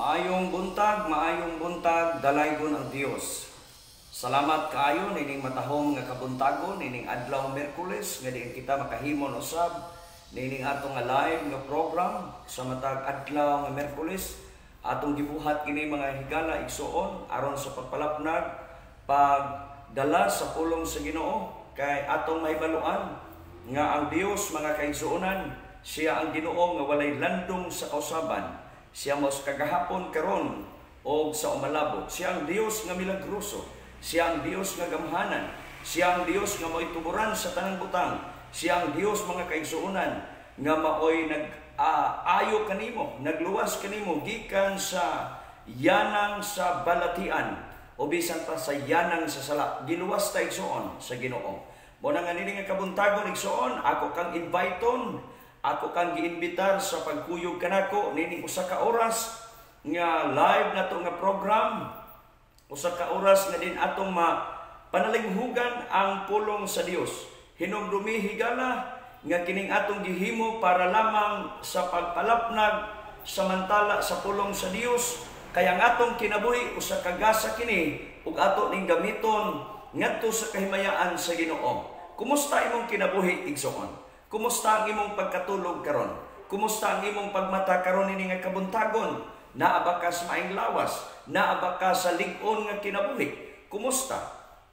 maayong buntag, dalaygon ang Dios. Salamat kaayo nining matahong nga kabuntagon, nining adlaw Miyerkules nga diin kita makahimon usab nining atong live nga program sa matag adlaw nga Miyerkules. Atong gibuhat kini mga higala igsuon aron sa pagpalapnag pagdala sa pulong sa Ginoo kay atong mahibaluan nga ang Dios mga kaigsuonan, siya ang Ginoo nga walay landong sa kausaban. Siya mas kagahapon karon o sa umalabot. Siya ang Dios nga milagroso. Siya ang Dios nga gamhanan. Siya ang Dios nga mao'y tuburan sa tanang butang. Siya ang Dios mga kaigsuonan nga mao'y ayo kanimo, nagluwas kanimo gikan sa yanang sa balatian o bisan pa sa yanang sa sala. Giluwas ta igsuon sa Ginoo. Mo nga nini nga kabuntagon igsuon, ako kang inviteon. Ako kang giimbitar sa pagkuyog kanako nining usa ka oras nga live nato nga program. Usa ka oras nga din atong panalinghugan ang pulong sa Dios. Hinumdumi higala nga kining atong gihimo para lamang sa pagpalapnag samantala sa pulong sa Dios. Kaya ang atong kinabuhi usa ka gasa kini ug ato ning gamiton ngadto sa kahimayaan sa Ginoo. Kumusta imong kinabuhi igsoon? Kumusta ang imong pagkatulog karon? Kumusta ang imong pagmata karon ini nga kabuntagon? Naa ba ka sa maayong lawas? Naa ba ka sa lig-on nga kinabuhi? Kumusta?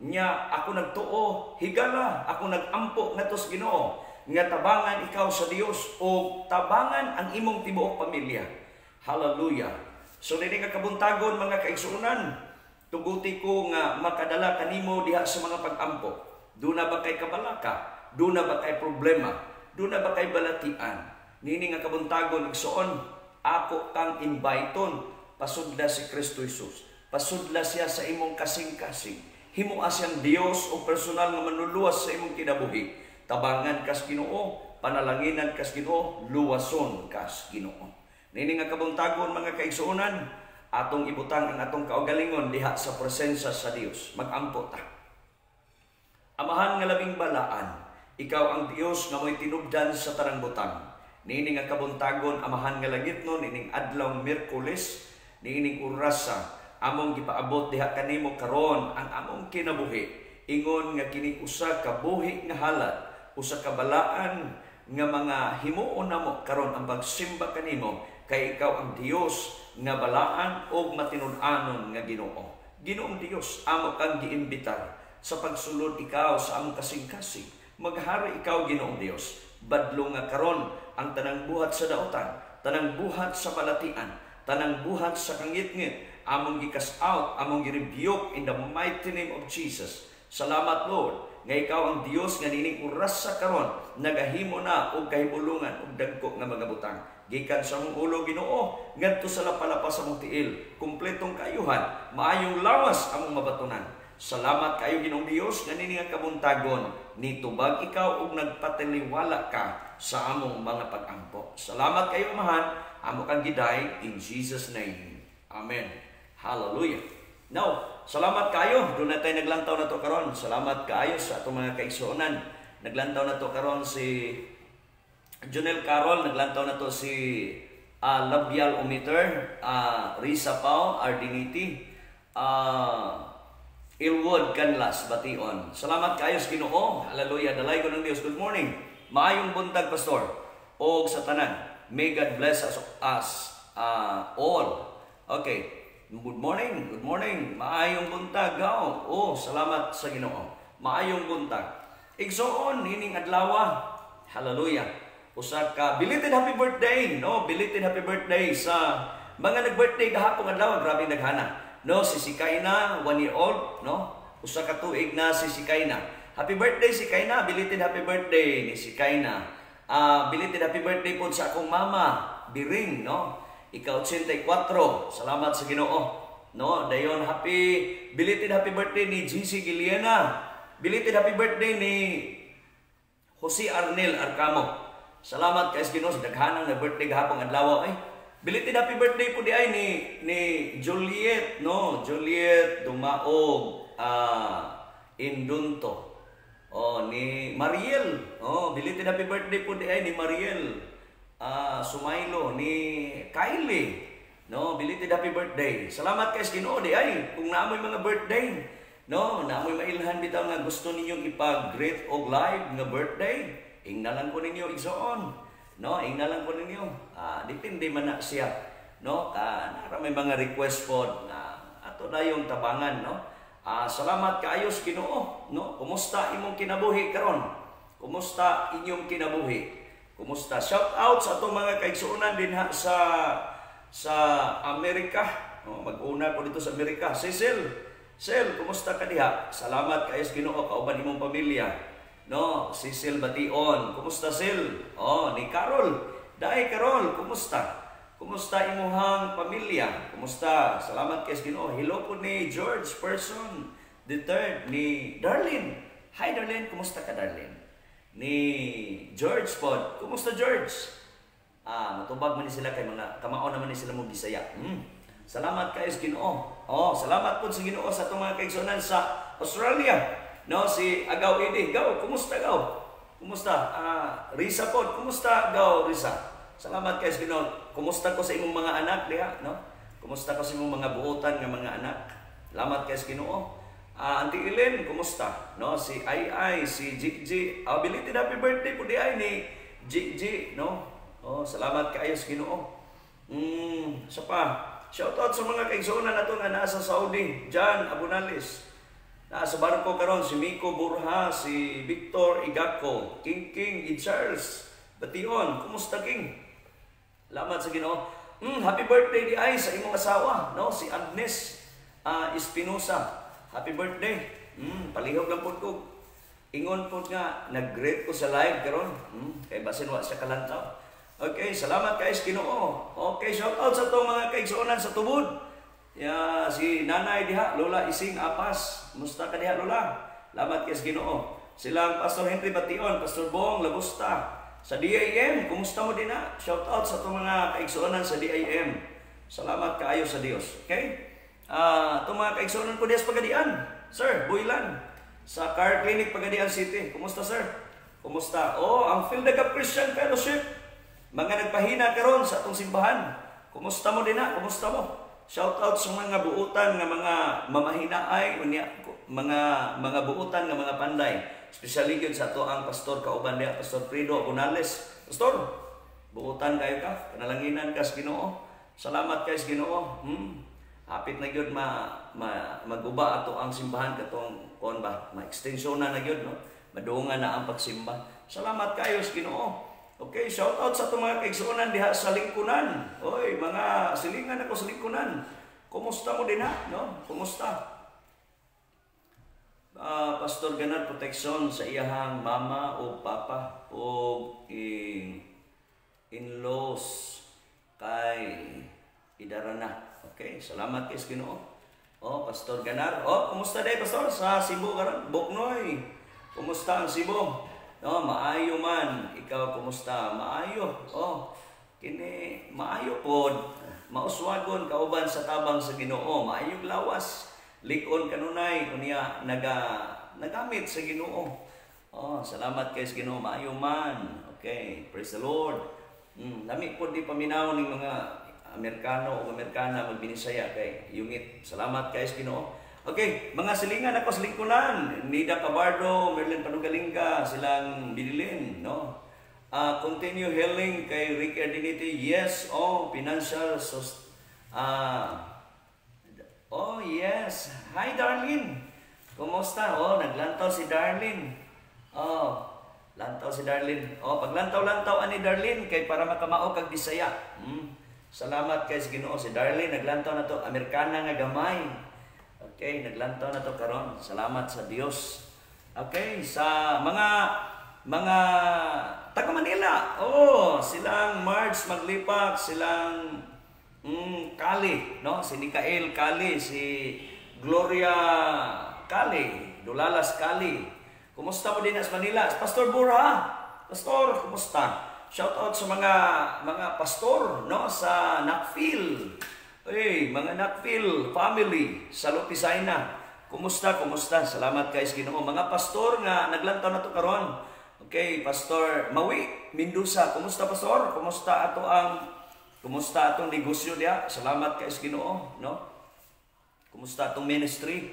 Nya ako nagtuo, higala, ako nagampo ngadto sa Ginoo nga tabangan ikaw sa Dios o tabangan ang imong tibuok pamilya. Hallelujah. So dili nga kabuntagon mga kaigsuonan, tuguti ko nga makadala kanimo diha sa mga pag-ampo. Duna ba kay kabalaka? Duna ba kay problema? Duna ba kay balatian? Nini nga kabuntagon igsuon, ako kang inviteon, pasudla si Kristo Jesus. Pasudla siya sa imong kasing-kasing. Himua siyang Dios o personal nga manluluwas sa imong kinabuhi. Tabangan kas Ginoo, panalanginan kas Ginoo, luwason kas Ginoo. Nini nga kabuntagon mga kaigsuonan, atong ibutang ang atong kaugalingon diha sa presensya sa Dios. Magampo ta. Amahan nga labing balaan, ikaw ang Dios nga mo'y tinubdan sa tanang butang. Nining nga kabuntagon, amahan nga langitnon, nining adlaw Miyerkules, nining orasa, among gipaabot diha kanimo karon ang among kinabuhi. Ingon nga kini usa ka buhi nga halad, usa ka balaan nga mga himuon namo karon ang pagsimba kanimo kay ikaw ang Dios nga balaan o matinud-anon nga Ginoo. Ginoong Dios, amo kang giimbitar sa pagsulod ikaw sa among kasing-kasing. Maghari ikaw Ginoong Dios. Badlo nga karon ang tanang buhat sa daotan, tanang buhat sa balatian, tanang buhat sa kangit-ngit, among gikas-out, among gi-rebuke in the mighty name of Jesus. Salamat Lord, nga ikaw ang Dios nga nining oras sa karon nagahimo na og kahibulungan og dagko nga mga butang. Gikan sa mong ulo Ginoo, ngadto sa lapalapa sa mong tiil, kumpletong kaayuhan, maayong lawas among mabatunan. Salamat kayo Ginoong Dios nga nini nga kabuntagon nitubag ikaw ug nagpatiliwala ka sa among mga pag-ampo. Salamat kayo amahan, amo kang giday in Jesus name. Amen. Hallelujah. Now, salamat kayo. Doon na tayo naglantaw na to karon. Salamat kayo sa atong mga kaigsuonan. Naglantaw na to karon si Jonel Carol, naglantaw na to si Labial Ometer, Risa Pau, Ardinity, Ilwood Canlas, Bation. Salamat kayo sa Ginoo. Hallelujah. Dalay ko ng Dios. Good morning. Maayong buntag, Pastor. O sa tanan. May God bless us all. Okay. Good morning. Good morning. Maayong buntag. Oh, salamat sa Ginoo. Maayong buntag. Igsoon, hining adlaw. Hallelujah. Usa ka belated happy birthday. No, belated happy birthday sa mga nag-birthday gahapon adlaw. Grabe naghana. No, si Sikayna, 1 year old, no? Usa ka tuig na si Sikayna. Happy birthday Sikayna, belated happy birthday ni Sikayna. Belated happy birthday po sa akong mama, Biring, no? Ikaw 84. Salamat sa Ginoo. No, dayon belated happy birthday ni GC Giliana. Belated happy birthday ni Jose Arnel Arcamo. Salamat kay Ginoo sa daghanang na birthday gahapon adlaw ay. Belated happy birthday po di ay ni Juliet, no? Juliet Dumaog Indunto. Oh, ni Mariel. Oh, belated happy birthday po di ay ni Mariel. Sumailo ni Kylie. No, belated happy birthday. Salamat kay Ginoo di ay kung naamoy mga birthday. No, naamoy mailhan bitaw nga gusto ninyong ipag-greet og live nga birthday. Ingna lang ko ninyo igsoon. No, ingna lang ko ninyo. Depende man na siya. No, nara may mga request pod na ato na yung tabangan, no. Salamat kaayo sa Ginoo, no. Kumusta imong kinabuhi karon? Kumusta inyong kinabuhi? Kumusta? Shout out sa atong mga kaigsuonan din ha sa Amerika. Mag-una ko dito sa Amerika. Cecil, kumusta ka diha? Salamat kayo sa Ginoo kauban imong pamilya. No, Cecil Bation. Kumusta Sil? Ni Carol. Dai Carol, kumusta? Kumusta imuhang pamilya? Kumusta? Salamat kayo sa Ginoo. Hello po ni George Person the third ni Darlene. Hi Darlene, kumusta ka Darlene? Ni George pod. Kumusta George? Matubag man ni sila kay mga kamao naman ni sila mo Bisaya. Salamat kayo sa Ginoo. Salamat po sa Ginoo sa itong mga kaigsunan sa Australia. No, si Agaw Idi. Gaw, kumusta Gaw? Kumusta? Risa po, kumusta Gaw Risa? Salamat kayo sa Ginoo. Kumusta ko sa imong mga anak diha, no? Kumusta ko sa imong mga buotan nga mga anak? Salamat kayo sa Ginoo. Auntie Ellen, kumusta? No, si Ai, si Gigi. Belated happy birthday po di ay ni Gigi, no? Salamat kayo sa Ginoo. Sa pa. Shoutout sa mga kaigsuonan nato nga nasa Saudi. John Abunales. Nasa barko karon si Miko Burha, si Victor Igako, King E. Charles Bation. Kumusta King? Salamat sa Ginoo. Happy birthday di ay sa imong asawa, no? Si Agnes Espinosa. Happy birthday. Palihog lang po ko. Ingon po nga nag-greet ko sa live karon. Kay basin wa siya kalantaw. Okay, salamat kayo sa Ginoo. Okay, shout out sa itong mga kaigsuonan sa tubod. Si Nanay diha, Lola Ising Apas. Musta ka diha Lola? Salamat kayo sa Ginoo. Silang Pastor Henry Bation, Pastor Bong Labusta. Sa DIM, kumusta mo din na? Shout out sa itong mga kaigsuonan sa DIM. Salamat kayo sa Dios. Okay? Itong mga kaigsuonan ko diya sa Pagadian. Sir, Builan. Sa Car Clinic Pagadian City. Kumusta sir? Kumusta? Ang Phildaga Christian Fellowship. Mga nagpahina karon sa atong simbahan. Kumusta mo din na? Kumusta mo? Shout out sa mga buutan nga mga mamahinaay unya mga buutan nga mga panday. Especially gyud sa ato ang pastor kauban diha, Pastor Fredo Agunales. Pastor, buutan kayo ka, panalanginan ka sa Ginoo. Salamat kayo sa Ginoo. Hapit na gyud maguba ato ang simbahan katong kon ba, ma-extensiona na gyud no. Madungan na ang pagsimba. Salamat kayo sa Ginoo. Okay, shout out sa itong mga kaigsuonan diha sa lingkunan. Oy, mga silingan ako sa lingkunan. Kumusta mo din ha? No? Kumusta? Pastor Ganar protection sa iyahang mama o papa o in-laws kay Idarana. Okay, salamat kay Ginoo. Pastor Ganar. Kumusta day Pastor? Sa Cebu karon, Buknoy. Kumusta ang Cebu? No, maayo man. Ikaw kumusta? Maayo. Kini maayo pod. Mauswagon kauban sa tabang sa Ginoo. Maayong lawas. Likon kanunay unya nagamit sa Ginoo. Salamat kay sa Ginoo. Maayo man. Okay, praise the Lord. Lami pod di paminaw ning mga Amerikano o Amerikana magbinisaya kay yungit. Salamat kay sa Ginoo. Okay, mga silingan ako sa lingkunan. Nida Cabardo, Merlin Panugalinga, silang binilin, no? Continue healing kay Rick Erdinity. Yes, financial yes. Hi Darlene. Kumusta? Naglantaw si Darlene. Lantaw si Darlene. Paglantaw-lantaw ani Darlene kay para makamao kag Bisaya. Salamat kay sa Ginoo si Darlene naglantaw na to Amerikana nga gamay. Okay, naglantaw na to karon. Salamat sa Dios. Okay, sa mga taga Manila. Silang Marge Maglipak, silang Kali, no? Si Nikael Kali, si Gloria Kali, Dulalas Kali. Kumusta mo din sa Manila? Pastor Burha. Pastor, kumusta? Shout out sa mga pastor, no, sa Nakfil. Mga Nakfil family sa Lopisaina. Kumusta? Salamat kay sa Ginoo. Mga pastor nga naglantaw na to karon. Okay, Pastor Mawi Mendoza. Kumusta Pastor? Kumusta ato ang Kumusta atong negosyo diha? Salamat kay Ginoo, no? Kumusta atong ministry?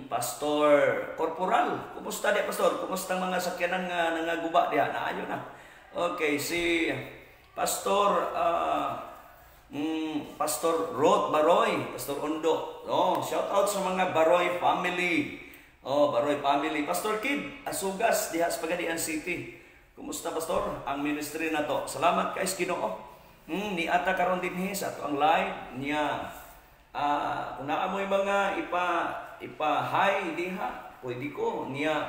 Pastor Corporal, kumusta diha pastor? Kumusta ang mga sakyanan nga nangaguba diha? Naayo na. Okay, si Pastor Pastor Rod Baroy, Pastor Ondo. Oh, shout out sa mga Baroy family. Oh, Baroy family. Pastor Kid Asugas diha sa Pagadian City. Kumusta pastor? Ang ministry na to. Salamat kay Ginoo. Ni ata karon dinhi sa ato ang live niya. Kung naamoy mga ipa-hi diha, pwede ko niya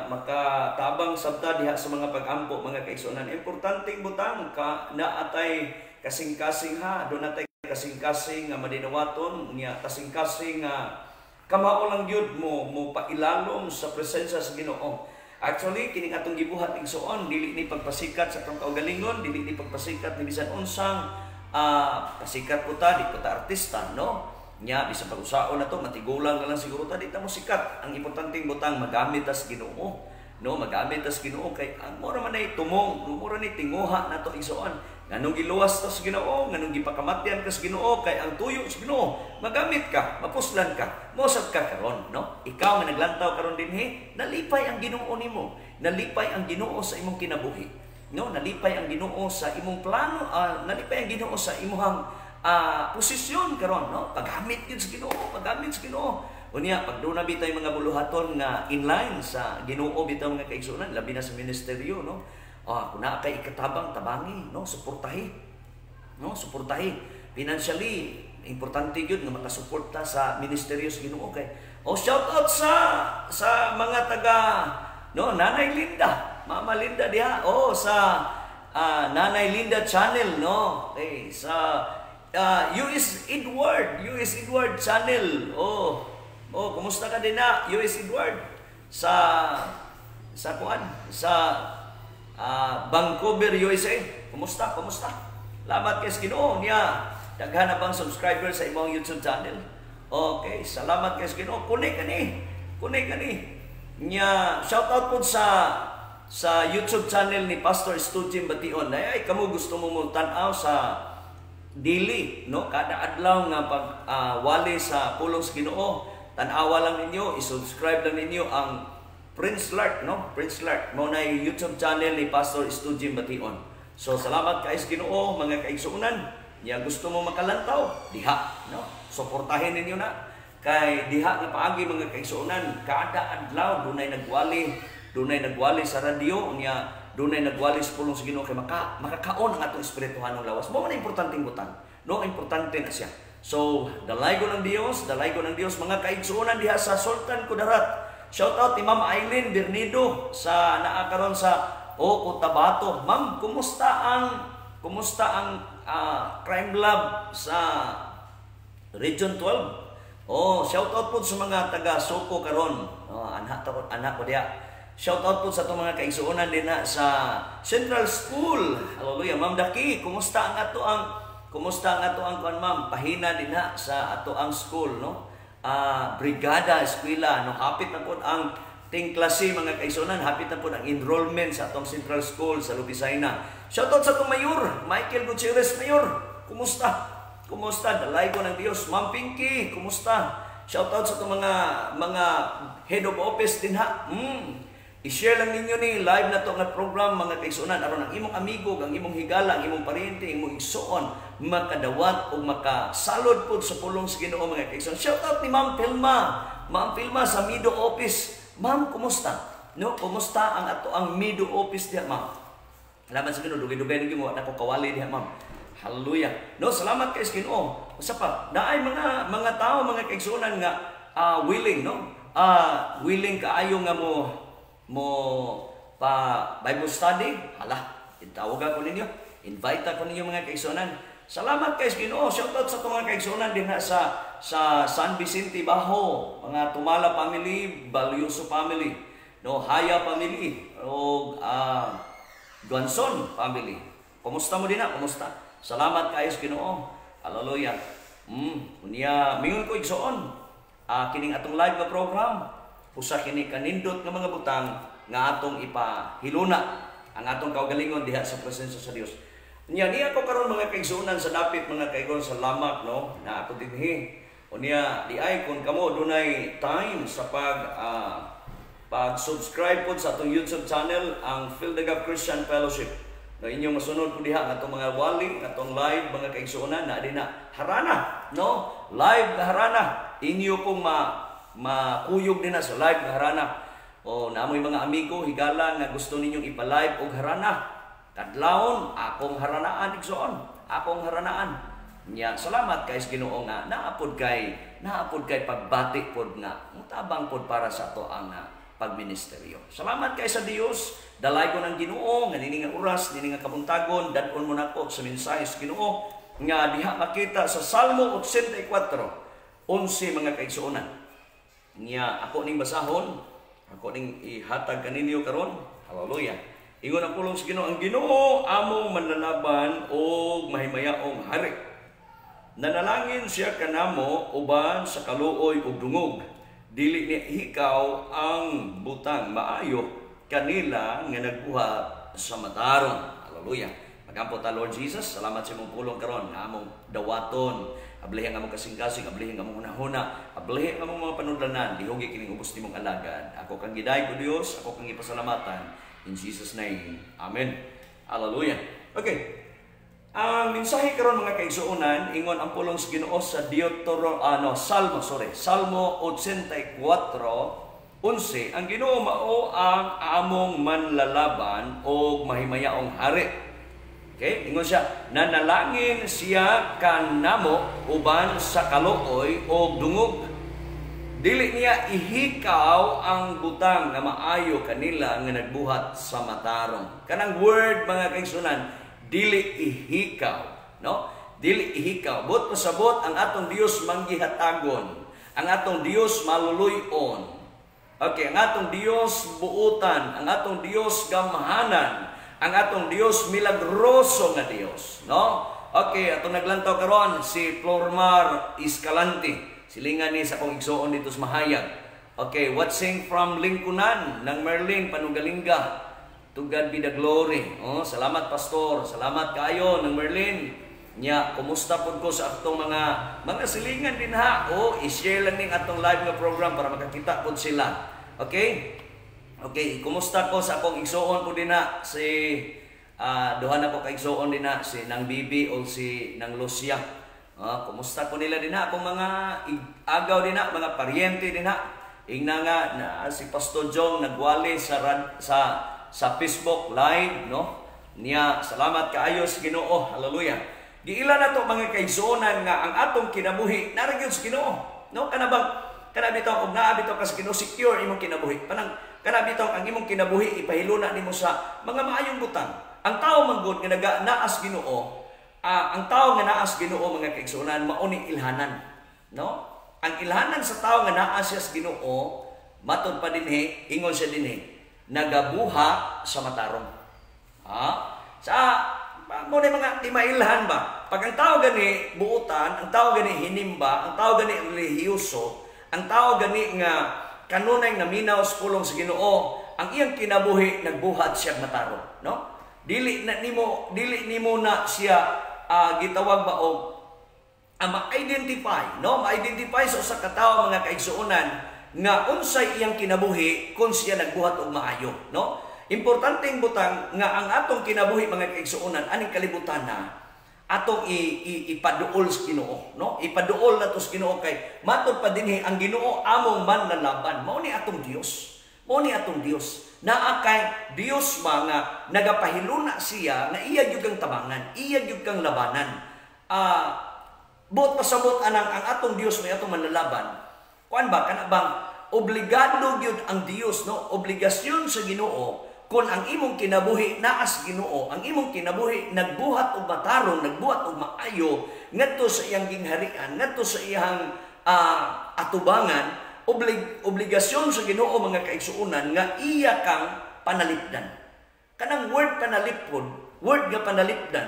makatabang sabta diha sa mga pag-ampo mga kaigsuonan. Importanteng butang ka na atay kasing-kasing ha, do natay kasing-kasing nga madinawaton niya, kasing-kasing nga kamao lang gyud mo pailalom sa presensya sa Ginoo. Actually kining atong gibuhat igsuon dili ni pagpasikat sa atong kaugalingon, dili ni pagpasikat ni bisan unsang pasikat po ta, di po ta artista, no? Nya bisan pag-usaon na to, matigulang na lang siguro ta, di ta mo sikat. Ang importanteng butang magamit as Ginoo, no? Magamit as Ginoo kay ang mura man ay tumong, mura ni tinguha na to igsuon. Nganong giluwas ta sa Ginoo, nganong gipakamatyan ka sa Ginoo kay ang tuyo sa Ginoo, magamit ka, mapuslan ka, mosag ka karon, no? Ikaw nga naglantaw karon dinhi, nalipay ang Ginoo nimo, nalipay ang Ginoo sa imong kinabuhi. No, nalipay ang Ginoo sa imong plano, nalipay ang Ginoo sa imong posisyon karon, no? Paggamit gyud sa Ginoo, paggamit sa Ginoo. Unya pag do na bitay mga buluhaton nga inline sa Ginoo bitaw mga kaigsuonan, labi na sa ministeryo, no? Kung naa kay ikatabang tabangi, no, suportahi. No, suportahi financially. Importante gyud nga makasuporta sa ministeryo sa Ginoo kay. Shout out sa mga taga Nanay Linda, Mama Linda diha. Sa Nanay Linda channel, no. Okay, sa US Edward channel. Kumusta ka din na US Edward sa Vancouver, USA. Kumusta? Salamat kay Ginoo niya. Daghan na bang subscriber sa imong YouTube channel? Okay, salamat kay Ginoo. Kunik kani. Nya shout out po sa YouTube channel ni Pastor Stujim Bation. Ay kamo gusto mo tan-aw sa daily, no? Kada adlaw nga wali sa pulong sa Ginoo. Tan-awa lang ninyo, i-subscribe lang ninyo ang Prince Lark, no? Prince Lark, mo na YouTube channel ni Pastor Stujim Bation. So, salamat kay Ginoo, mga kaigsuonan. Niya gusto mo makalantaw, diha, no? Suportahin ninyo na. Kay diha nga paagi mga kaigsuonan, kada adlaw dunay nagwali sa radyo, niya dunay nagwali sa pulong sa Ginoo kay makakaon ang atong espirituhanong lawas. Mo man importanteng butang, no? Importante na siya. So, dalaygo ng Dios, mga kaigsuonan diha sa Sultan Kudarat. Shout out ni Ma'am Aileen Bernido sa naakaron sa Cotabato. Ma'am, kumusta ang crime lab sa Region 12? Shout out po sa mga taga Soko karon. Anak ko diha. Shout out po sa itong mga kaigsuonan din na sa Central School. Hallelujah. Ma'am Daki, kumusta ang ato ang ma'am? Pahina din na sa ato ang school, no? Brigada, eskwela, no? Hapit na po ang klase mga kaigsuonan, hapit na po ang enrollment sa atong Central School sa Lubisaina. Shoutout sa atong Mayor, Michael Gutierrez. Mayor, kumusta? Dalay ko ng Dios. Ma'am Pinky, kumusta? Shoutout sa atong mga head of office din ha. I-share lang ninyo ni live na to nga program mga kaigsuonan aron ang imong amigo, ang imong higala, ang imong paryente, ang imong igsuon makadawat o makasalod po sa pulong sa Ginoo mga kaigsuonan. Shout out ni Ma'am Pilma sa Mido Office. Ma'am, kumusta? No, kumusta ang Mido Office diha, ma'am? Salamat sa Ginoo, dugay-dugay nimo na ko kawali diha, ma'am. Hallelujah. No, salamat kay Ginoo. Usa pa, naay mga tao mga kaigsuonan nga willing, no? Willing kaayo nga mo pa Bible study, itawag ako ninyo, invite ako ninyo mga kaigsuonan. Salamat kay Ginoo. Shoutout sa mga kaigsuonan din sa San Vicente Bajo, mga Tumala family, Balyoso family, no, Haya family, o Guanson family. Kumusta mo din na? Kumusta? Salamat kay Ginoo. Hallelujah. Unya mingon ko igsuon. Kining atong live nga program, usa kini kanindot nga mga butang nga atong ipahiluna ang atong kaugalingon diha sa presensya sa Dios. Niya ko karon mga kaigsuonan sa dapit mga kaigon sa lamak no na ako dinhi. Unya di ay kun kamo dunay time sa pag-subscribe po sa atong YouTube channel ang Phildagham Christian Fellowship. No inyong masunod po diha atong mga wali, atong live mga kaigsuonan na din na harana, no? Live na harana. Inyo pong makuyog din na sa live na harana. O naamoy mga amigo higala nga gusto ninyong ipa-live og harana. Kadlawon akong haranaan igsoon, akong haranaan. Nya salamat kay Ginoo nga naapod kay pagbati pod nga mutabang pod para sa ato ang pagministeryo. Salamat kay sa Dios, dalay ko ng Ginoo nga nini nga oras, nini nga kabuntagon, dadon mo nako sa mensahe sa Ginoo nga diha makita sa Salmo 84, 11 mga kaigsuonan. Nya ako ning basahon, ako ning ihatag kaninyo karon. Hallelujah. Ingon ang pulong sa Ginoo, ang Ginoo among manlalaban og mahimayaong hari. Nanalangin siya kanamo uban sa kaluoy ug dungog. Dili ni ikaw ang butang maayo kanila nga nagbuhat sa mataron. Hallelujah. Magampo ta Lord Jesus, salamat sa imong pulong karon nga among dawaton. Ablihin nga among kasing-kasing, ablihin nga among hunahuna, ablihin nga among mga panudlanan, dihugi kining ubos nimong alagad. Ako kang giday ko Dios, ako kang ipasalamatan. In Jesus' name. Amen. Hallelujah. Okay. Ang mensahe karon mga kaigsuonan, ingon ang pulong sa Ginoo sa Salmo 84, 11. Ang Ginoo mao ang among manlalaban o mahimayaong hari. Okay? Ingon siya, nanalangin siya kanamo uban sa kaluoy o dungog. Dili niya ihikaw ang butang na maayo kanila nga nagbuhat sa matarong. Kanang word mga kaigsuonan, dili ihikaw, no? Dili ihikaw. But pasabot ang atong Dios manggihatagon. Ang atong Dios maluluy-on. Okay, ang atong Dios buutan, ang atong Dios gamahanan, ang atong Dios milagroso nga Dios, no? Okay, atong naglantaw karon si Flormar Escalante. Silingan ni sa kong igsoon dito sa Mahayag. Okay, watching from Lingkunan ng Merlin Panugalinga. To God be the glory. Oh, salamat pastor, salamat kayo ng Merlin. Nya, kumusta pod ko sa atong mga silingan din ha. Oh, i-share lang ning atong live nga program para makakita pod sila. Okay? Okay, kumusta ko sa akong igsoon po din na si duha na ko kay igsoon din na si Nang Bibi o si Nang Lucia. Kumusta ko nila din na akong mga agaw din na, mga paryente din na. Ingna nga na si Pastor Jong nagwali sa Facebook live, no? Niya, salamat kaayo sa Ginoo. Hallelujah. Giila na to mga kaigsuonan nga ang atong kinabuhi naragyon sa Ginoo. No? Kana bitaw og naa bitaw ka sa Ginoo, secure imong kinabuhi. Kana bitaw ang imong kinabuhi ipahiluna nimo sa mga maayong butang. Ang tao manggod nga naas Ginoo. Ang tao nga naas Ginoo mga kaigsuonan mao ni ilhanan, no? Ang ilhanan sa tao nga naas siya sa Ginoo matud pa dinhi ingon siya dinhi nagabuha sa matarong. Mo na mga timailhan ba? Pag ang tao gani buutan, ang tao gani hinimba, ang tao gani relihiyoso, ang tao gani nga kanunay nga minaw sa pulong sa Ginoo, ang iyang kinabuhi nagbuhat siya matarong, no? Dili nimo na siya gitawag ba og ma-identify, no? Ma-identify sa usa ka tawo mga kaigsuonan nga unsay iyang kinabuhi kung siya nagbuhat og maayo, no? Importanteng butang nga ang atong kinabuhi mga kaigsuonan aning kalibutan na atong ipaduol sa Ginoo, no? Ipaduol nato sa Ginoo kay matud pa dinhi ang Ginoo among manlalaban. Mao ni atong Dios. Mao ni atong Dios. Naa kay Dios mga nagapahiluna siya na iya gyud kang tabangan, iya gyud kang labanan. Buot pasabot anang ang atong Dios may atong manlalaban. Kuan ba kana bang obligado gyud ang Dios, no? Obligasyon sa Ginoo kung ang imong kinabuhi naas Ginoo, ang imong kinabuhi nagbuhat og matarong, nagbuhat og maayo ngadto sa iyang gingharian, ngadto sa iyang atubangan. Obligasyon sa Ginoo mga kaigsuonan nga iya kang panalipdan. Kanang word panalipod, word nga panalipdan,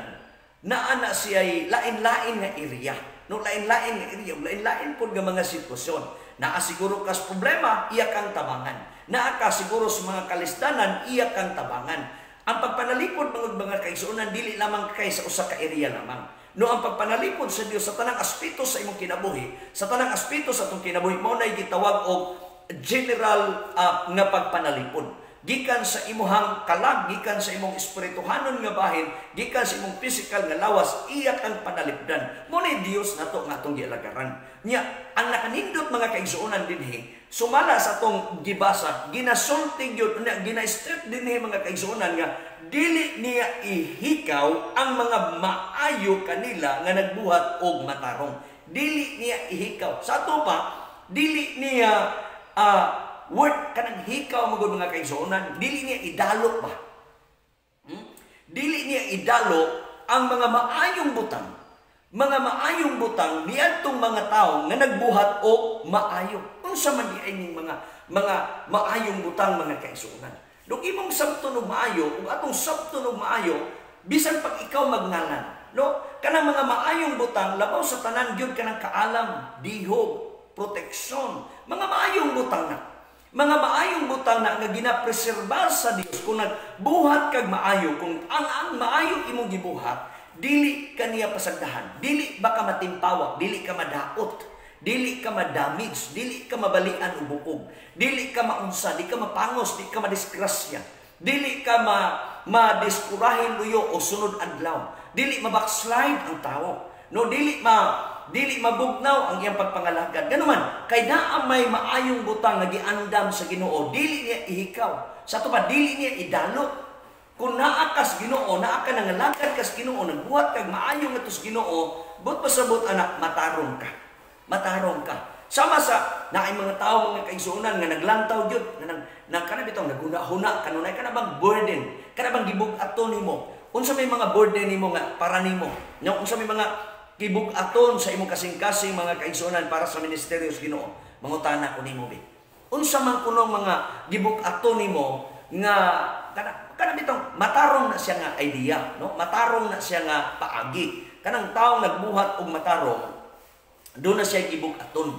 naa na siya lain-lain nga area. No, lain-lain nga area, lain-lain pod nga mga sitwasyon. Naa siguro kas problema, iya kang tabangan. Naa ka siguro sa mga kalistanan, iya kang tabangan. Ang pagpanalipod mga kaigsuonan dili lamang kay sa usa ka area lamang. No, ang pagpanalipod sa Dios sa tanang aspeto sa imong kinabuhi, sa tanang aspeto sa atong kinabuhi, mao nay gitawag og general nga pagpanalipod. Gikan sa imuhang kalag, gikan sa imong espirituhanon nga bahin, gikan sa imong physical nga lawas, iyak ang panalipdan. Mo ni Dios nato nga atong gialagaran. Nya, ang nakanindot mga kaigsuonan dinhi, sumala sa atong gibasa, ginasulti gyud, gina-strip dinhi mga kaigsuonan nga dili niya ihikaw ang mga maayo kanila nga nagbuhat og matarong. Dili niya ihikaw. Sa ato pa, dili niya word kanang hikaw magud mga kaigsuonan, dili niya idalo ba? Dili niya idalo ang mga maayong butang. Mga maayong butang niadtong mga tawo nga nagbuhat og maayo. Unsa man di ining mga maayong butang mga kaigsuonan? Dug imong sabton og maayo, ug atong sabton og maayo, bisan pag ikaw magngalan, no? Kanang mga maayong butang labaw sa tanan gyud kanang kaalam, dihog, proteksyon, mga maayong butang na. Mga maayong butang na nga ginapreserba sa Dios kung nagbuhat kag maayo, kung ang maayo imong gibuhat, dili kaniya pasagdahan, dili baka matimpawak, dili ka madaot, dili ka madamage, dili ka mabalian og bukog, dili ka maunsa, dili ka mapangos, dili ka madisgrasya, dili ka madiskurahin luyo o sunod adlaw, dili mabackslide ang tawo, no, dili mabugnaw ang iyang pagpangalagad. Ganuman, kay naa may maayong butang nga giandam sa Ginoo, dili niya ihikaw. Sa to pa, dili niya idalo. Kung naa kas Ginoo, naa ka nangalagad kas Ginoo, nagbuhat kag maayong atos Ginoo, but pasabot anak, matarong ka. Matarong ka. Sama sa naay mga tao mga kaigsuonan nga naglantaw gyud, nga kana bitaw naghuna-huna kanunay kana bang burden, kana bang gibug-aton nimo. Unsa may mga burden nimo nga para nimo? Nya unsa may mga gibug-aton sa imong kasing-kasing mga kaigsuonan para sa ministeryo sa Ginoo? Mangutana ko nimo bi. Unsa man kunong mga gibug-aton nimo nga kana bitaw matarong na siya nga idea, no? Matarong na siya nga paagi. Kanang tawo nagbuhat og matarong, do na siya gibug-aton.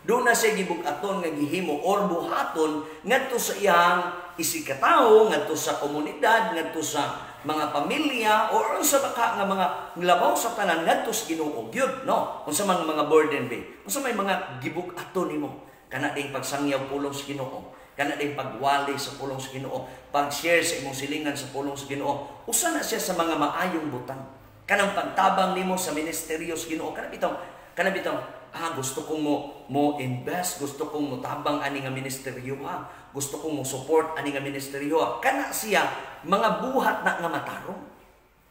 Do na siya gibug-aton nga gihimo or buhaton ngadto sa iyang isikatawo, ngadto sa komunidad, ngadto sa mga pamilya o unsa baka nga mga labaw sa tanan ngadto sa Ginoo gyud, no? Unsa man mga burden be? Unsa may mga gibug-aton nimo? Kana ding pagsangyaw pulong sa Ginoo, kana ding pagwali sa pulong sa Ginoo, pag-share sa imong silingan sa pulong sa Ginoo. Usa na siya sa mga maayong butang. Kanang pagtabang nimo sa ministeryo sa Ginoo, kana bitaw gusto kong mo invest, gusto kong mo tabang ani nga ministeryo ha. Gusto kong mo support ani nga ministeryo ha. Kana siya mga buhat na nga matarong.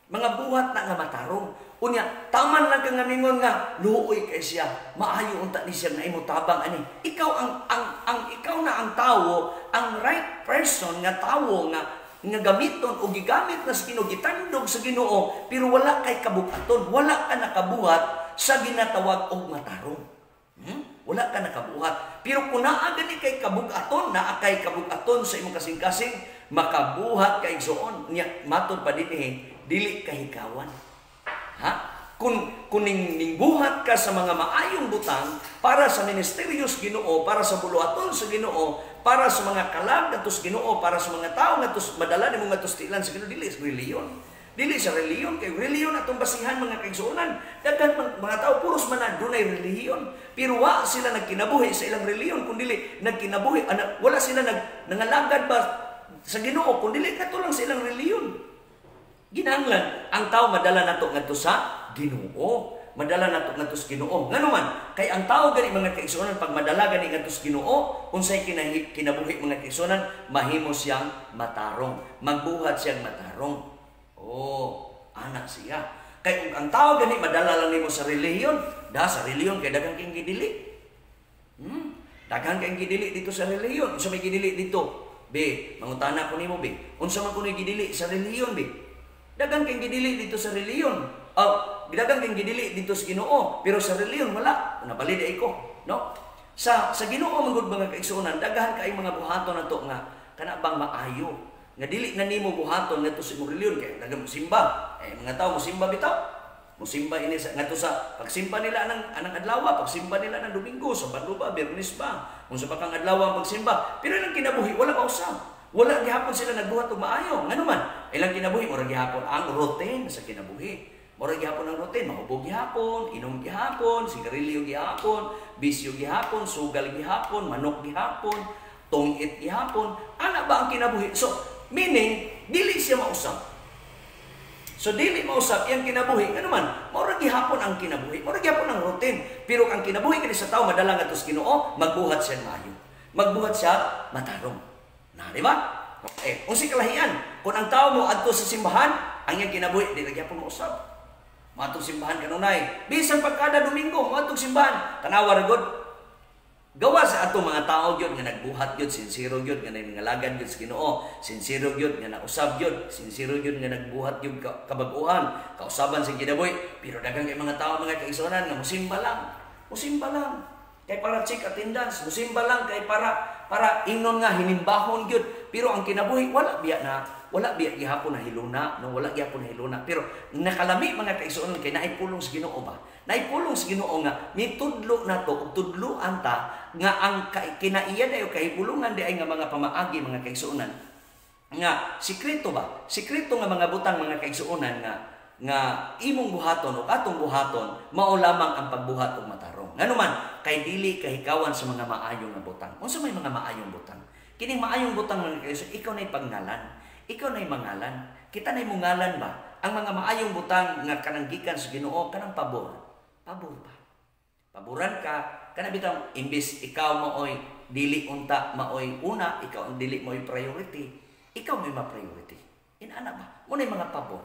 Mga buhat na nga matarong. Unya, taman lang kang ngamingon nga luoy kay siya. Maayo unta ni siya na imo tabang ani. Ikaw ikaw na ang tawo, ang right person nga tawo nga gamiton o gigamit na sa Ginoo, gitandog sa Ginoo, pero wala kay kabuhaton, wala ka nakabuhat sa ginatawag og matarong. Wala ka nakabuhat. Pero kung naa gani kay kabuhaton, naa kay kabuhaton sa imong kasing-kasing, makabuhat kay igsoon. Nya matod pa dinhi, dili kahikawan. Ha? Kung ningbuhat ka sa mga maayong butang para sa ministeryo sa Ginoo, para sa buluhaton sa Ginoo, para sa mga kalag ngadto sa Ginoo, para sa mga tawo ngadto madala nimo ngadto sa tilan sa Ginoo, dili sa reliyon. Dili sa reliyon, kay reliyon atong basihan mga kaigsuonan. Daghan mga tao puros man dunay reliyon, pero wa sila nagkinabuhi sa ilang reliyon, kun dili nagkinabuhi wala sila nangalagad ba sa Ginoo, kun dili katulang sa ilang reliyon. Ginahanglan ang tao madala nato ngadto sa Ginoo. Madala nato ngadto sa Ginoo. Nganuman, kay ang tao gani mga kaigsuonan pag madala gani ngadto sa Ginoo, unsay kinabuhi mga kaigsuonan, mahimo siyang matarong. Magbuhat siyang matarong. Oh, anak siya. Kay ang tao gani madala lang nimo sa reliyon, sa reliyon kay daghang kang gidili. Daghang kang gidili dito sa reliyon. Unsa may gidili dito? Be, mangutana ko nimo be. Unsa man kunoy gidili sa reliyon be? Daghang kang gidili dito sa reliyon. Daghang kang gidili dito sa Ginoo, pero sa reliyon wala. Nabalid ay ko, no? Sa Ginoo mangud mga kaigsuonan, daghan kay mga buhaton nato nga kana bang maayo. Nga dili na nimo buhaton ngadto sa imong reliyon kay daghang musimba. Mga tao musimba bitaw. Musimba ini sa ngadto sa pagsimba nila anang adlaw, pagsimba nila ng Domingo, Sabado ba, Biyernes ba. Unsa pa kang adlaw ang pagsimba, pero nang kinabuhi wala pa usab. Wala gihapon sila nagbuhat og maayo. Nganuman, Ilang kinabuhi murag gihapon ang routine sa kinabuhi. Murag gihapon ang routine, mahubog gihapon, inom gihapon, sigarilyo gihapon, bisyo gihapon, sugal gihapon, manok gihapon, tungit gihapon. Ana ba ang kinabuhi? So, meaning dili siya mausap. So dili mausap yang kinabuhi. Ano man, murag gihapon ang kinabuhi. Murag gihapon ang routine. Pero ang kinabuhi kini sa tao madala nga tos Ginoo, magbuhat siya maayo. Magbuhat siya matarong. Na, di ba? Okay. Unsa kalahian? Kung ang tao mo adto sa simbahan, ang iyang kinabuhi dili gyapon mausap. Matong simbahan kanunay. Bisan pagkada Domingo, matong simbahan, tanawa ra gud. Gawa sa ato mga tao gyud nga nagbuhat gyud, sincero gyud nga nangalagad gyud sa Ginoo, sincero gyud nga nausab gyud, sincero gyud nga nagbuhat gyud kabag-uhan, kausaban sa kinabuhi. Pero daghang kay mga tao mga kaigsuonan nga musimba lang. Musimba lang. Kay para check attendance, musimba lang kay para ingnon nga hinimbahon gyud. Pero ang kinabuhi wala biya gihapon na hiluna, no, wala gihapon na hiluna. Pero nakalami mga kaigsuonan kay naipulong sa Ginoo ba? Naipulong sa Ginoo nga nitudlo nato ug tudloan ta nga ang kinaiya dayo kahipulungan di ay nga mga pamaagi mga kaigsuonan. Nga sikreto ba? Sikreto nga mga butang mga kaigsuonan nga imong buhaton o atong buhaton mao lamang ang pagbuhat og matarong. Ngano man kay dili kahikawan sa mga maayong nga butang. Unsa may mga maayong butang? Kining maayong butang mga kaigsuonan, ikaw nay pagnalan. Ikaw nay mangalan. Kita nay mungalan ba? Ang mga maayong butang nga kanang gikan sa Ginoo kanang pabor. Pabor ba? Paboran ka kana bitaw imbis ikaw maoy dili unta maoy una, ikaw ang dili mo'y priority. Ikaw may ma-priority. Inana ba? Munay mga pabor.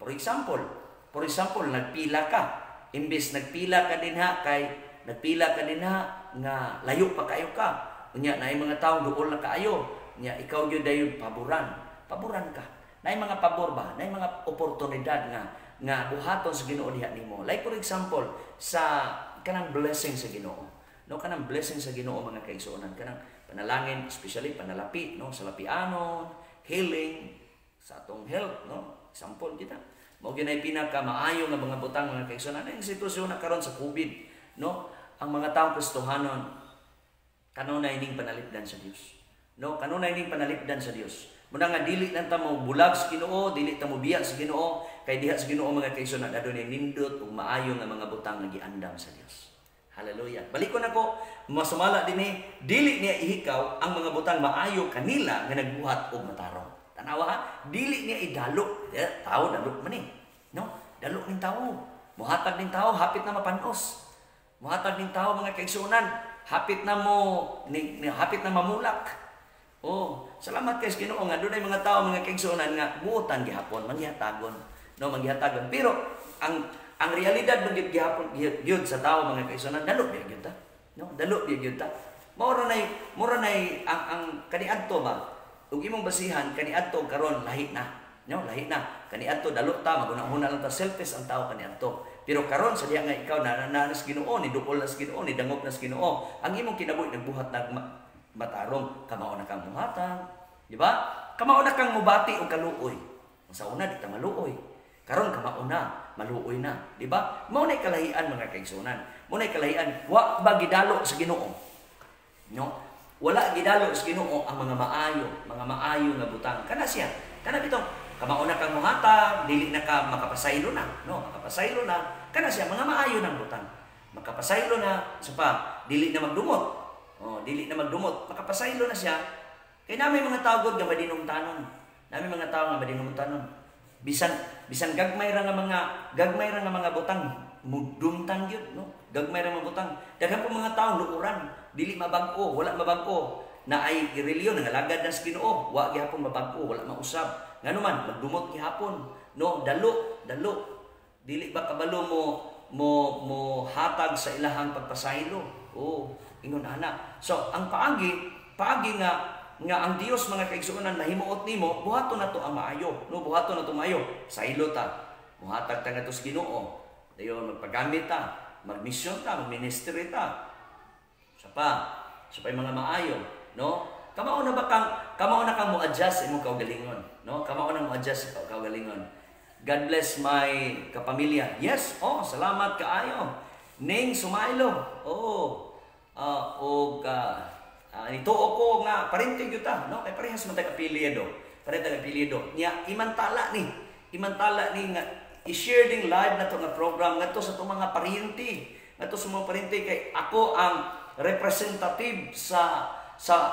For example, nagpila ka. Imbis nagpila ka dinha nga layo pa kayo ka. Unya naay mga tawo duol na kaayo. Unya ikaw gyud dayon paboran. Paboran ka. Naay mga pabor ba? Naay mga oportunidad nga buhaton sa Ginoo diha nimo. Like for example, sa kanang blessing sa Ginoo. No, kanang blessing sa Ginoo mga kaigsuonan, kanang panalangin, especially panalapi, no, sa lapianon, healing sa atong health, no. Example kita. Mao gyud pinaka maayo nga mga butang mga kaigsuonan. Ang sitwasyon na karon sa COVID, no, ang mga taong Kristohanon kanunay ning panalipdan sa Dios. No, kanunay ning panalipdan sa Dios. Muna nga dili lang ta mo bulag sa Ginoo, dili ta mo biya sa Ginoo, kay diha sa Ginoo mga kaigsuonan adunay nindot ug maayo nga mga butang nga giandam sa Dios. Hallelujah. Balikon ako, masumala dinhi, dili niya ihikaw ang mga butang maayo kanila nga nagbuhat og matarong. Tanawa ha, dili niya idalo. Tao dalo man ni. No? Dalo ning tawo. Muhatag ning tawo hapit na mapanos. Muhatag ning tawo mga kaigsuonan, hapit na mamulak. Oh, salamat kay Ginoo nga dunay mga tao mga kaigsuonan nga buotan gihapon, manghihatagon, no, manghihatagon. Pero ang realidad ng gihapon gyud sa tao mga kaigsuonan dalo biya gyud ta. No, dalo biya gyud ta. Mura nay ang kaniadto ba? Ug imong basihan kaniadto karon lahi na. No, lahi na. Kaniadto dalo ta maguna-una lang ta selfish ang tao kaniadto. Pero karon sa diha nga ikaw na sa Ginoo, ni duol na sa Ginoo, ni dangop na sa Ginoo, ang imong kinabuhi nagbuhat na matarong, kamao na kang muhatag, di ba? Kamao na kang mubati o kaluoy. Sa una di ta maluoy. Karon kamao na, maluoy na, di ba? Mao nay kalahian mga kaigsuonan. Mao nay kalahian, wa ba gidalo sa Ginoo. No? Wala gidalo sa Ginoo ang mga maayo nga butang. Kana siya. Kana bitong kamao na kang muhatag, dili na ka makapasaylo na, no? Makapasaylo na. Kana siya mga maayo ng butang. Makapasaylo na, sa pa dili na magdumot. Oh, dili na magdumot, makapasaylo na siya. Kay nami mga tao gud nga madinungtanon. Nami mga tao nga madinungtanon. Bisan gagmay ra nga mga butang mudumtang gyud, no? Gagmay ra mga butang. Daghan po mga tao luuran, dili mabag-o, wala mabag-o. Na ay reliyon nga lagad na sa Ginoo, wa gihapon mabag-o, wala mausab. Ngano man magdumot gihapon, no? Dalo. Dili ba kabalo mo hatag sa ilahang pagpasaylo. Oh, ingon ana. So ang paagi nga ang Dios mga kaigsuonan nahimuot nimo, buhaton nato ang maayo, no, buhaton nato maayo. Saylo ta, muhatag ta ngadto sa Ginoo. Dayon magpagamit ta, magmisyon ta, magministry ta. Sa pa mga maayo, no? Kamao na kang mo-adjust imong kaugalingon, no? Kamao na mo-adjust sa kaugalingon. God bless my kapamilya. Yes, salamat kaayo. Ning sumaylo. Nituo ko nga parintig yuta, no? Kay parehas man tag apelyido. Pare taga apelyido. Nya imantala ni nga i-share ding live na to nga program ngadto sa itong mga pariente. Ngadto sa mga pariente kay ako ang representative sa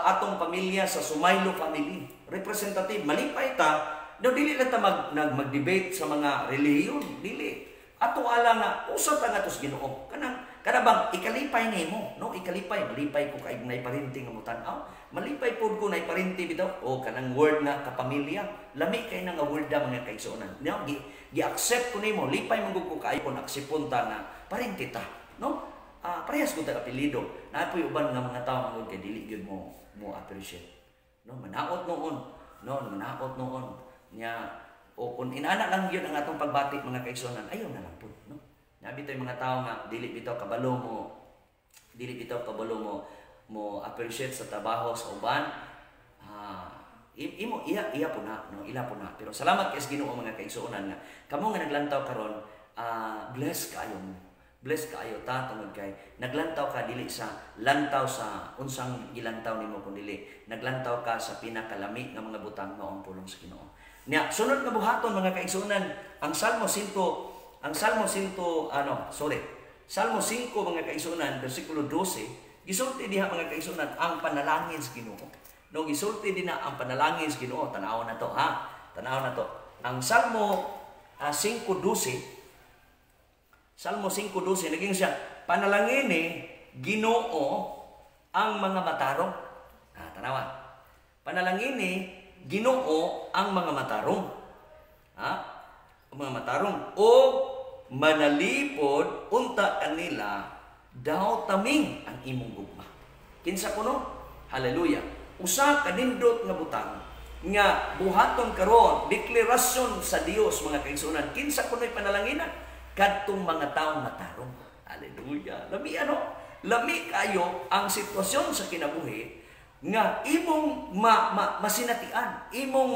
atong pamilya, sa Sumaylo family. Representative, malipay ta, no, dili lang ta mag-debate sa mga relihiyon, dili. Ato ala nga, usap ta nga tos Ginoo. Kana bang, ikalipay nimo, no? Ikalipay, malipay ko kay nay parinti nga mutanaw. Malipay pod ko nay parinti bitaw, o kanang word nga kapamilya. Lami kay nga word da mga kaigsuonan. No, gi-accept ko nimo, lipay mangug ko kay kon aksipon ta nga parinti ta, no? Parehas ko ta apelyido. Naapoy uban nga mga tawo mangod kay dili gyud mo appreciate. No, manaot noon. Nya o kun inana lang gyud ang atong pagbati mga kaigsuonan, ayaw na lang pud, no. Nabi tay mga tawo nga dili bitaw kabalo mo appreciate sa trabaho sa uban. Iya po na, no, ila po na. Pero salamat kay Ginoo mga kaigsuonan nga kamo nga naglantaw karon, bless kaayo mo. Bless kaayo ta tungod kay naglantaw ka dili sa lantaw sa unsang gilantaw nimo kun dili naglantaw ka sa pinakalami nga mga butang maong pulong sa Ginoo. Nya sunod nga buhaton mga kaigsuonan ang Salmo 5 mga kaigsuonan bersikulo 12 gisulti diha mga kaigsuonan ang panalangin sa Ginoo. No, gisulti din na ang panalangin sa Ginoo. Tanaw na to ha. Tanaw na to. Ang Salmo 5:12 naging siya, panalangin Ginoo ang mga matarong. Tanawa. Panalangin Ginoo ang mga matarong. Ang mga matarong. O manalipod unta kanila daw taming ang imong gugma. Kinsa kuno? Hallelujah. Usa ka nindot nga butang nga buhaton karon deklarasyon sa Dios mga kaigsuonan. Kinsa kuno'y panalanginan? Kadtong mga taong matarong. Hallelujah. Lami kayo ang sitwasyon sa kinabuhi nga imong masinatian, imong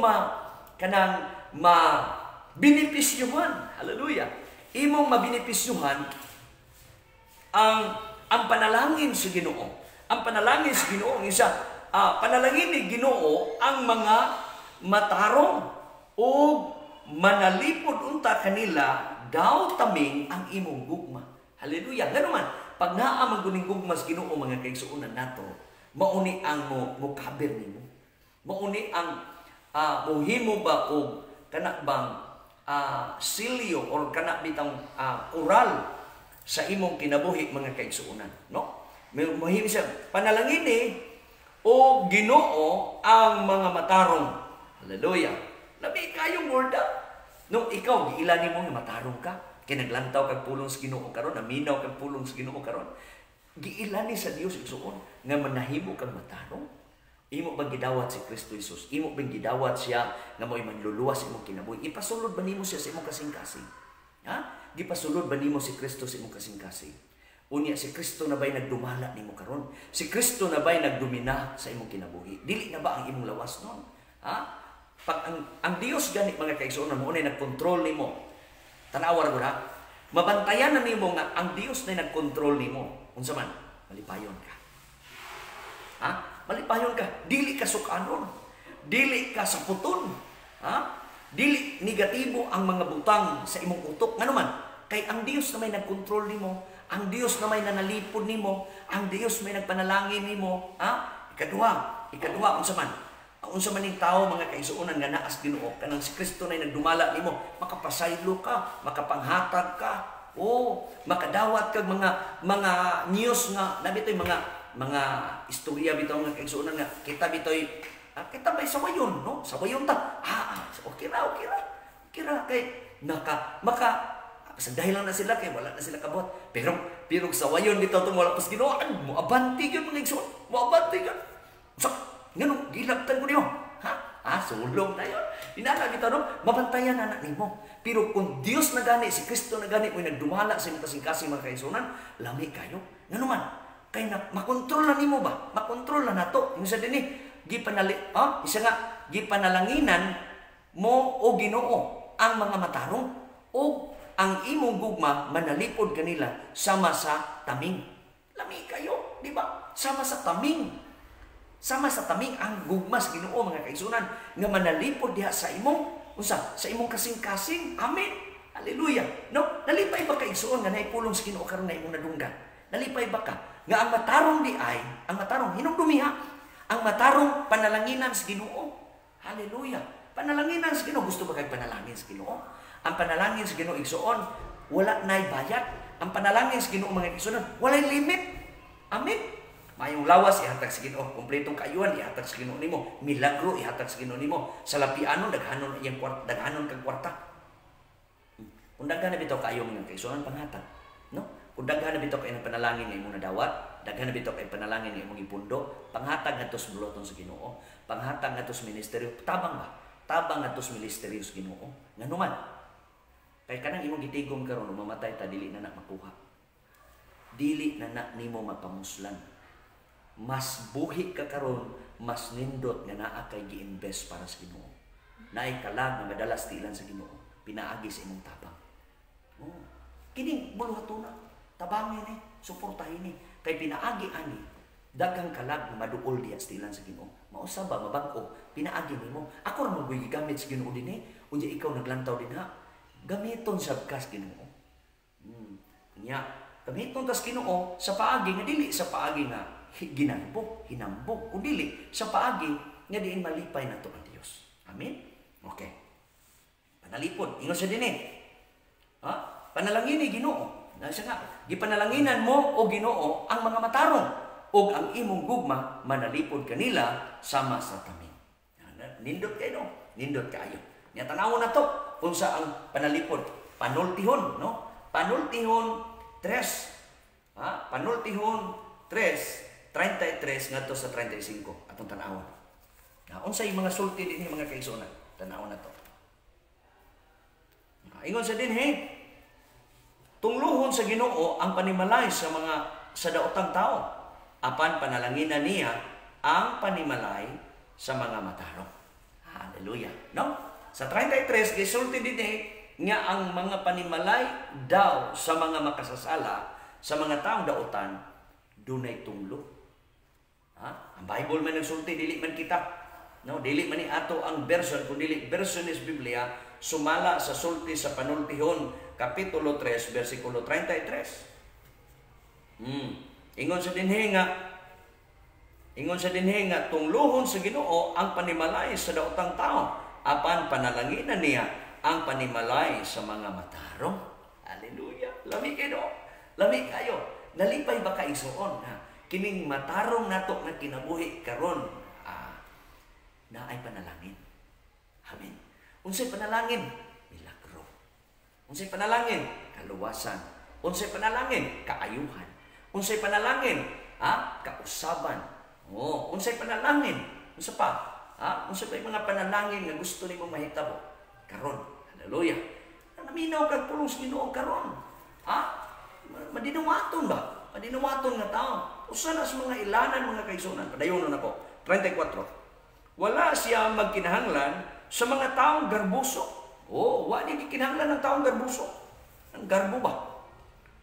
benepisyuhan. Hallelujah. Imong mabinipisyuhan ang panalangin sa Ginoo. Ang panalangin sa Ginoo isa panalangin ni Ginoo ang mga matarong o manalipod unta kanila daw taming ang imong gugma. Hallelujah. Ngano man pag naa man guning gugma sa Ginoo mga kaigsuonan nato, mauni ang mo kabir nimo. Mauni ang mohimo ba og kana bang silyo or kana bitang oral sa imong kinabuhi mga kaigsuonan, no? Mohimo siya panalangin o Ginoo ang mga matarong. Hallelujah. Labi kayong word nung ikaw giila nimo nga matarong ka, kay naglantaw kag pulong sa Ginoo karon, naminaw kag pulong sa Ginoo karon. Giila ni sa Dios igsuon nga manahimo kag matarong. Imo bang gidawat si Kristo Jesus? Imo bang gidawat siya nga mo'y manluluwas imong kinabuhi? Ipasulod ba nimo siya sa imong kasing-kasing? Gipasulod ba nimo si Kristo sa imong kasing-kasing? Unya si Kristo na ba'y nagdumala nimo karon? Si Kristo na ba'y nagdomina sa imong kinabuhi? Dili na ba ang imong lawas noon? Pag ang Dios gani mga kaigsuonan mo unay nagkontrol nimo. Tanawa ra mabantayan na nimo nga ang Dios na nagkontrol nimo. Unsa man? Malipayon ka. Malipayon ka. Dili ka sukanon. Dili ka saputon. Dili negatibo ang mga butang sa imong utok. Ngano man? Kay ang Dios na may nagkontrol nimo, ang Dios na may nanalipod nimo, ang Dios may nagpanalangin nimo. Ikaduha unsa man? Unsa man ning tawo mga kaigsuonan nga naas Ginoo kanang si Kristo na nagdumala nimo, makapasaylo ka, makapanghatag ka. Makadawat kag mga news nga nabitoy mga istorya bitaw nga kaigsuonan nga kita bitoy kita ba sa wayon, no? Sa wayon ta. Okay ra kay sa dahil lang na sila kay wala na sila kabot. Pero sa wayon bitaw tong wala pas Ginoo, moabanti gyud mga igsoon. Moabanti gyud. So, ngano gilabtan ko niyo? Sulong na yun. Inala kita no, mabantayan na anak nimo. Pero kung Dios na gani, si Kristo na gani, kung nagdumala sa imong kasing-kasing mga kaigsuonan, lami kayo. Ngano man? Kay makontrol na nimo ba? Makontrol na nato. Isa din isa nga gipanalanginan mo o Ginoo ang mga matarong o ang imong gugma manalipod kanila sama sa taming. Lami kayo, di ba? Sama sa taming. Sama sa taming ang gugma sa Ginoo mga kaigsunan nga manalipod diha sa imong sa imong kasing-kasing. Amen. Hallelujah. No, nalipay ba kaigsuon nga naipulong sa Ginoo karon nga imong nadunggan? Nalipay ba ka nga ang matarong di ay, ang matarong hinumdumiha, ang matarong panalanginan sa Ginoo? Hallelujah. Panalanginan sa Ginoo, gusto ba kay panalangin sa Ginoo? Ang panalangin sa Ginoo igsuon, wala nay bayad. Ang panalangin sa Ginoo mga igsuon, walay limit. Amen. Mayong lawas ihatag sa Ginoo, kumpletong kaayuhan ihatag sa Ginoo nimo, milagro ihatag sa Ginoo nimo, sa lapianon daghanon iyang kwarta, daghanon kag kwarta. Kung daghan na bitaw kaayo mga kaigsuon panghatag, no? Kung daghan na bitaw kay panalangin nga imong nadawat, daghan na bitaw kay panalangin nga imong ipundo, panghatag ngadto sa buloton sa Ginoo, panghatag ngadto sa ministeryo, tabang ba? Tabang ngadto sa ministeryo sa Ginoo. Nganuman, kay kanang imong gitigom karon mamatay ta dili na makuha. Dili na nimo mapamuslan. Mas buhi ka karon, mas nindot nga naa kay gi-invest para sa Ginoo. Naay kalag nga madalas tiilan sa Ginoo, pinaagi sa imong tabang. Oh, kining buluhatuna, tabangin ni, suportahin ni, kay pinaagi ani, daghang kalag nga maduol diha sa tiilan sa Ginoo. Mausa ba mabag-o, pinaagi nimo. Ako ra mo gigamit sa Ginoo dinhi, unya ikaw naglantaw din ha. Gamiton sa kas Ginoo. Nya, gamiton tas Ginoo sa paagi nga dili sa paagi nga ginambok, hinambok, o dili sa paagi nga diin malipay nato ang Dios. Amen? Okay. Panalipod, ingon sa dinhi. Ha? Panalangin ni Ginoo. Nasa nga, gipanalanginan mo o Ginoo ang mga matarong o ang imong gugma manalipod kanila sama sa tamin. Nindot kayo, no? Nindot kayo. Nya tanawon na to unsa ang panalipod. Panultihon, no? Panultihon 3. Ha? Panultihon 3. 33 ngadto sa 35 atong tan-awon. Unsay mga sulti dinhi mga kaigsuonan? Tan-awon na to. Ingon sa dinhi, tungluhon sa Ginoo ang panimalay sa daotang tao, apan panalanginan niya ang panimalay sa mga matarong. Hallelujah. No? Sa 33 gisulti dinhi nga ang mga panimalay daw sa mga makasasala sa mga taong daotan dunay tunglo. Ang Bible man nagsulti, dili man kita. No, dili man ni ato ang version, kun dili version is Biblia, sumala sa sulti sa Panultihon, kapitulo 3, versikulo 33. Ingon sa dinhi nga tungluhon sa Ginoo ang panimalay sa daotang tao, apan panalanginan niya ang panimalay sa mga matarong. Hallelujah. Lami kayo. Lami kayo. Nalipay ba kaigsuon ha? Kining matarong nato nga kinabuhi karon na ay panalangin. Amen. Unsay panalangin? Milagro. Unsay panalangin? Kaluwasan. Unsay panalangin? Kaayuhan. Unsay panalangin? Kausaban. Unsay panalangin? Unsa pa? Unsa pa mga panalangin nga gusto nimo mahitabo karon? Hallelujah. Naminaw kag pulong sa Ginoo karon. Madinawaton ba? Madinawaton nga tao. Usa na sa mga ilanan mga kaigsuonan. Padayon na ko. 34. Wala siya magkinahanglan sa mga taong garbuso. Wala ni kinahanglan ng taong garbuso. Ang garbo ba?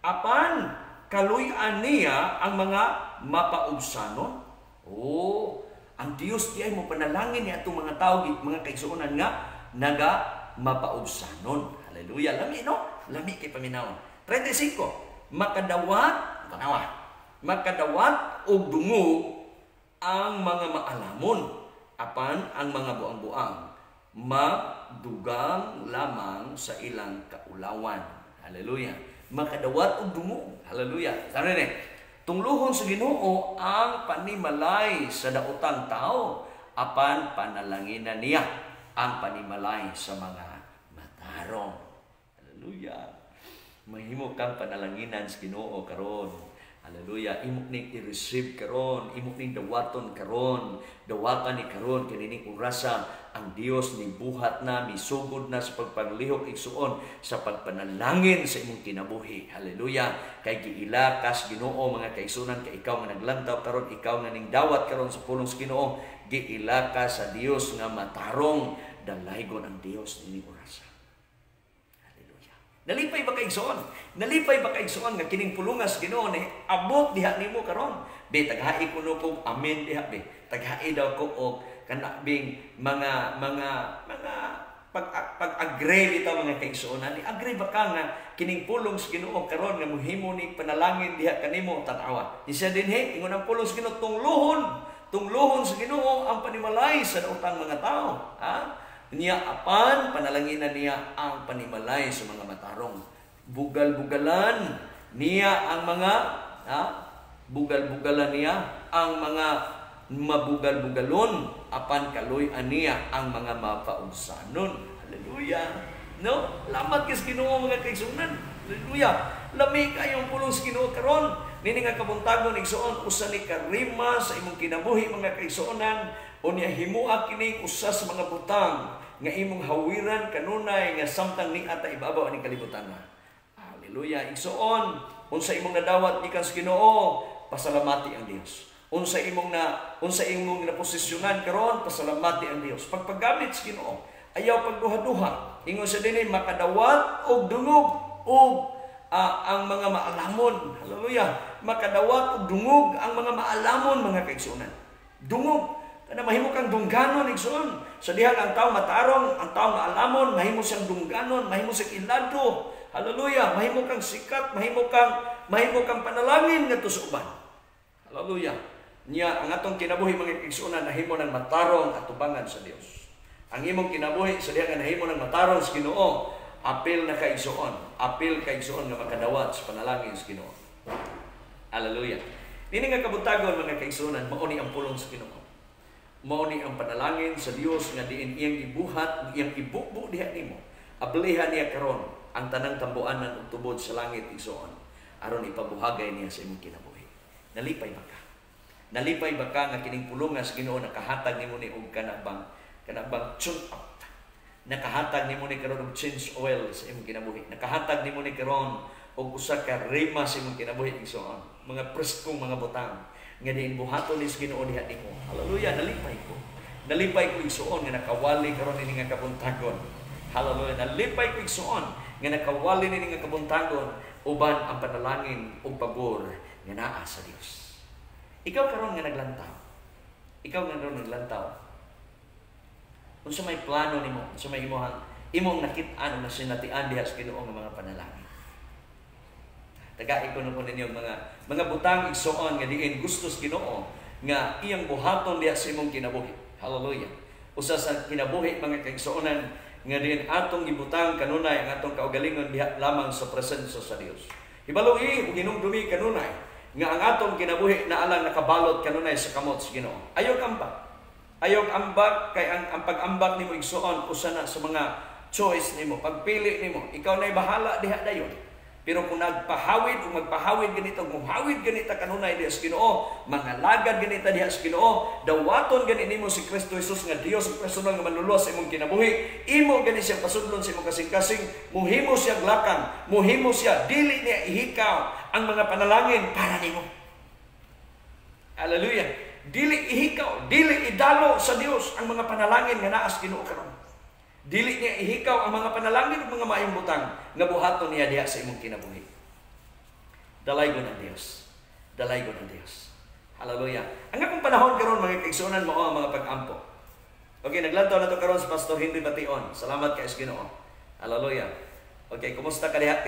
Apan kaluy-an niya ang mga mapaubsanon. Ang Dios di ay mo panalangin niya itong mga tao, mga kaigsuonan nga naga mapaubsanon. Hallelujah. Lami, no? Lami kay paminawon. 35. Makadawat og dungo ang mga maalamon, apan ang mga buang-buang magdugang lamang sa ilang kaulawan. Hallelujah. Makadawat og dungo. Hallelujah. Sabi ni, tungluhon sa Ginoo ang panimalay sa daotang tao, apan panalanginan niya ang panimalay sa mga matarong. Hallelujah. Mahimo kang panalanginan sa Ginoo karon. Hallelujah. Imok ning i-receive karon, imok ning dawaton karon. Dawatan ni karon kini orasa ang Dios ni buhat na, misugod na sa pagpanglihok igsuon sa pagpanalangin sa imong kinabuhi. Hallelujah. Kay giilakas Ginoo mga kaigsunan, kay ikaw nga naglantaw karon, ikaw nga ning dawat karon sa pulong sa Ginoo, giilakas sa Dios nga matarong, dalaygon ang Dios ni orasa. Hallelujah. Nalipay ba kay igsoon? Nalipay ba kay igsoon nga kining pulungas Ginoo ni abot diha nimo karon? Be taghai kuno ko amen diha be. Taghai daw ko og kanabing mga pag-agree bitaw mga kaigsuonan. Ni agree ba ka nga kining pulong sa Ginoo karon nga mohimo ni panalangin diha kanimo tan-awa. Isa dinhi ingon ang pulong sa Ginoo tunglohon sa Ginoo ang panimalay sa daotang mga tao. Ha? Niya apan panalanginan niya ang panimalay sa mga matarong. Bugal-bugalan niya ang mga bugal-bugalan niya ang mga mabugal-bugalon, apan kaluy-an niya ang mga mapaunsanon. Hallelujah. No? Lamat kis Ginoo mga kaigsuonan. Hallelujah. Lami kayong pulong sa Ginoo karon. Nini nga kabuntagon igsuon usa ni karima sa imong kinabuhi mga kaigsuonan. O niya himua kini usa sa mga butang nga imong hawiran kanunay nga samtang ni ata ibabaw ni kalibutan na. Hallelujah. Igsuon unsa imong nadawat gikan sa Ginoo, pasalamati ang Dios. Unsa imong naposisyonan karon, pasalamati ang Dios. Pagpagamit sa Ginoo, ayaw pagduha-duha. Ingon sa dinhi makadawat og dungog og ang mga maalamon. Hallelujah. Makadawat og dungog ang mga maalamon mga kaigsuonan. Dungog kana mahimo kang dungganon igsoon. Sa diha ang tawo matarong, ang tawo maalamon, mahimo siyang dungganon, mahimo siyang ilado. Hallelujah. Mahimo kang sikat, mahimo kang panalangin ngadto sa uban. Hallelujah. Niya ang atong kinabuhi mga kaigsuonan nahimo ng matarong at tubangan sa Dios. Ang imong kinabuhi sa diha nga nahimo ng matarong sa Ginoo, apil na kaigsuon. Apil kaigsuon nga makadawat sa panalangin sa Ginoo. Hallelujah. Dini nga kabutagon mga kaigsuonan, mao ni ang pulong sa Ginoo. Mao ni ang panalangin sa Dios nga diin iyang ibuhat, iyang ibubo diha nimo. Ablihan niya karon ang tanang tambuanan ug tubod sa langit igsoon aron ipabuhagay niya sa imong kinabuhi. Nalipay ba ka? Nalipay ba ka nga kining pulong nga sa Ginoo nakahatag nimo ni og kanabang tune up. Nakahatag nimo ni karon og change oil sa imong kinabuhi. Nakahatag nimo ni karon og usa ka rema sa imong kinabuhi igsoon. Mga preskong mga butang nga diin buhaton ni Ginoo diha nimo. Hallelujah, nalipay ko. Nalipay ko igsuon nga nakawali karon ini nga kabuntagon. Hallelujah, nalipay ko igsuon nga nakawali ni nga kabuntagon uban ang panalangin ug pabor nga naa sa Dios. Ikaw karon nga naglantaw. Ikaw nga karon naglantaw. Unsa may plano nimo? Unsa may imong nakit-an na sinatian diha sa Ginoo nga mga panalangin? Tagai ko na po ninyo mga butang igsoon nga diin gusto sa Ginoo nga iyang buhaton diha sa imong kinabuhi. Hallelujah. Usa sa kinabuhi mga kaigsuonan nga diin atong gibutang kanunay ang atong kaugalingon diha lamang sa presensya sa Dios. Hibaloi ug hinumdumi kanunay nga ang atong kinabuhi na alang nakabalot kanunay sa kamot sa Ginoo. Ayaw ambak. Ayaw ambak kay ang pag-ambak nimo igsuon usa na sa mga choice nimo, pagpili nimo. Ikaw na'y bahala diha dayon. Pero kung nagpahawid o magpahawid ganito, muhawid ganita kanunay diha sa Ginoo, mga lagad ganita diha sa Ginoo, dawaton gani nimo si Kristo Jesus nga Dios ang personal nga manluluwas sa imong kinabuhi, imo gani siya pasudlon sa imong kasing-kasing, muhimo siya glakang, muhimo siya dili niya ihikaw ang mga panalangin para nimo. Hallelujah. Dili ihikaw, dili idalo sa Dios ang mga panalangin nga naa sa Ginoo karon. Dili niya ihikaw ang mga panalangin ug mga maayong butang nga buhaton niya diha sa imong kinabuhi. Dalaygon ang Dios. Dalaygon ang Dios. Hallelujah. Ang akong panahon karon mga kaigsuonan mao ang mga pag-ampo. Okay, naglantaw na to karon sa Pastor Henry Bation. Salamat kay Ginoo. Hallelujah. Okay, kumusta ka diha?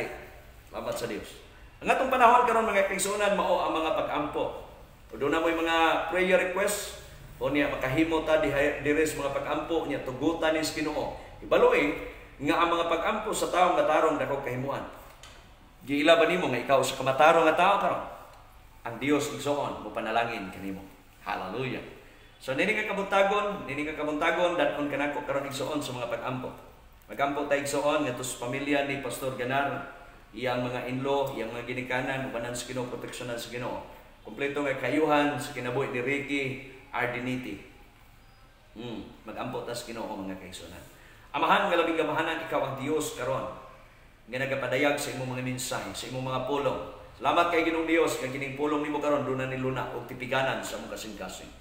Salamat sa Dios. Ang atong panahon karon mga kaigsuonan mao ang mga pag-ampo. Doon na mo yung mga prayer requests o niya makahimo ta dire sa mga pag-ampo niya tugutan ni Ginoo. Ibaloi nga ang mga pag-ampo sa taong matarong dako kahimuan. Giila ba nimo nga ikaw sa kamatarong nga tao karon? Ang Dios igsoon mo panalangin kanimo. Hallelujah. So nini ka kabuntagon daton kanako karon igsoon sa mga pag-ampo. Mag-ampo ta igsoon ngadto sa pamilya ni Pastor Ganar, iyang mga in-law, iyang mga ginikanan ubanan sa Ginoo, proteksyonan sa Ginoo. Kompleto nga kayuhan sa kinabuhi ni Ricky Ardiniti. Mag-ampo ta sa Ginoo mga kaigsuonan. Amahan nga labing gamahanan ikaw ang Dios karon nga nagapadayag sa imong mga mensahe, sa imong mga pulong. Salamat kay Ginoong Dios kay kining pulong nimo karon do na ni luna og tipiganan sa imong kasing-kasing.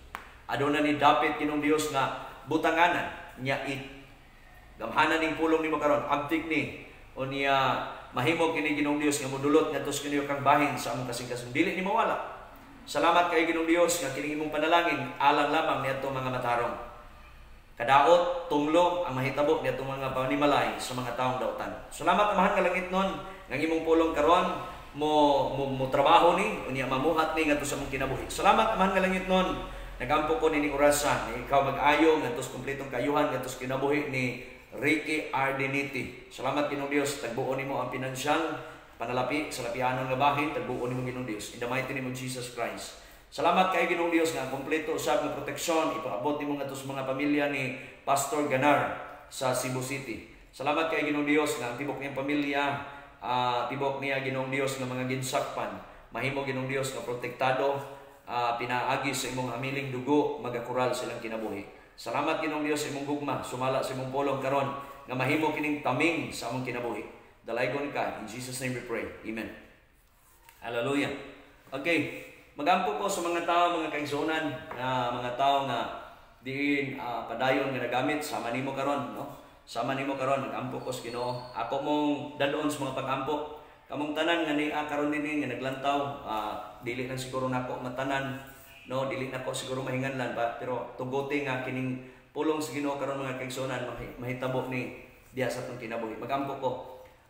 Aduna ni dapit Ginoong Dios nga butanganan nya it. Gamahanan ning pulong nimo karon abtik ni o niya mahimo kini Ginoong Dios nga modulot ngadto sa kaniyo kang bahin sa among kasing-kasing dili ni mawala. Salamat kay Ginoong Dios nga kining imong panalangin alang lamang niadto mga matarong. Kadaot, tunglo ang mahitabo niadto mga panimalay sa mga taong daotan. Salamat amahan ka langit nun nga imong pulong karon mo trabaho ni unya mamuhat ni ngadto sa imong kinabuhi. Salamat amahan ka langit nun nagampo ko nining orasan ikaw mag-ayo ngadto sa kumpletong kayuhan ngadto sa kinabuhi ni Ricky Ardeniti. Salamat Ginoong Dios, tagbuon nimo ang pinansyal panalapi sa lapianon nga bahin, tagbuon nimo Ginoong Dios. In the mighty name of Jesus Christ. Salamat kay Ginoong Dios nga kompleto usab nga proteksyon ipaabot nimo ngadto sa mga pamilya ni Pastor Ganar sa Cebu City. Salamat kay Ginoong Dios nga ang tibok niyang pamilya, tibok niya Ginoong Dios nga mga ginsakpan. Mahimo Ginoong Dios nga protektado, pinaagi sa imong hamiling dugo, magakural silang kinabuhi. Salamat Ginoong Dios sa imong gugma, sumala sa imong pulong karon nga mahimo kining taming sa among kinabuhi. Dalaygon ka, in Jesus name we pray. Amen. Hallelujah. Okay, magampo ko sa mga tao, mga kaigsunan, mga tao nga diin padayon nga nagamit sama nimo karon, no? Sama nimo karon nagampo ko sa Ginoo. Ako mong dadon sa mga pag-ampo. Kamong tanan nga ni karon dinhi nga naglantaw, dili lang siguro nako matanan, no? Dili nako siguro mahinganlan ba, pero tugote nga kining pulong sa Ginoo karon mga kaigsunan mahitabo ni diha sa atong kinabuhi. Magampo ko.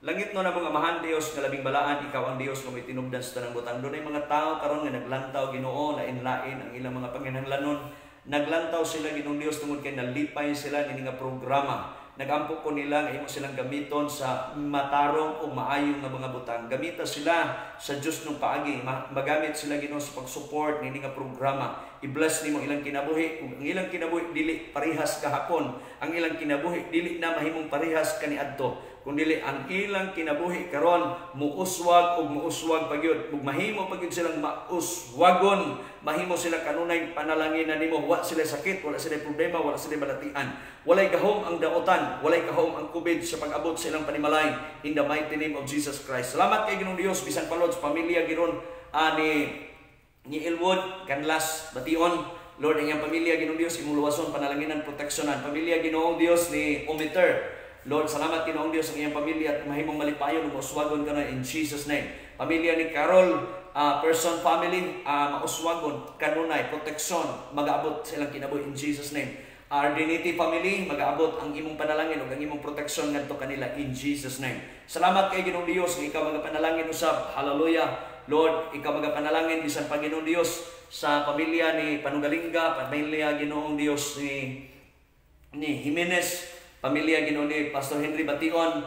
Langit no na mga amahan Dios nga labing balaan, ikaw ang Dios nga may tinubdan sa tanang butang. Dunay mga tao karon nga naglantaw Ginoo, lain-lain ang ilang mga panginahanglanon. Naglantaw sila Ginoong Dios tungod kay nalipay sila nini nga programa. Nagampo ko nila nga imo silang gamiton sa matarong o maayong nga mga butang. Gamita sila sa Dios nung paagi. Magamit sila Ginoo sa pag-support nini nga programa. I-bless nimo ilang kinabuhi. Ug ang ilang kinabuhi dili parehas kahapon. Ang ilang kinabuhi dili na mahimong parehas kaniadto. Kundi ang ilang kinabuhi karon muuswag ug muuswag pagyud. Ug mahimo pagyud silang mauswagon. Mahimo sila kanunay panalanginan nimo. Wa sila sakit, wala sila problema, wala sila balatian. Walay gahom ang daotan, walay gahom ang COVID sa pag-abot sa ilang panimalay in the mighty name of Jesus Christ. Salamat kay Ginoong Dios bisan palod sa pamilya giron ni Elwood Canlas Bation. Lord, ang iyang pamilya Ginoong Dios imong luwason panalanginan proteksyonan. Pamilya Ginoong Dios ni Omiter. Lord, salamat Ginoong Dios ang iyang pamilya at mahimong malipayon ug mauswagon ka na in Jesus name. Pamilya ni Carol person family mauswagon kanunay proteksyon mag-abot sa ilang kinabuhi in Jesus name. Ardeniti family, mag-aabot ang imong panalangin ug ang imong proteksyon ngadto kanila in Jesus name. Salamat kay Ginoong Dios nga ikaw magapanalangin usab. Hallelujah. Lord, ikaw magapanalangin bisan pa Ginoong Dios sa pamilya ni Panugalinga, pamilya Ginoong Dios ni Jimenez, pamilya Ginoong ni Pastor Henry Bation.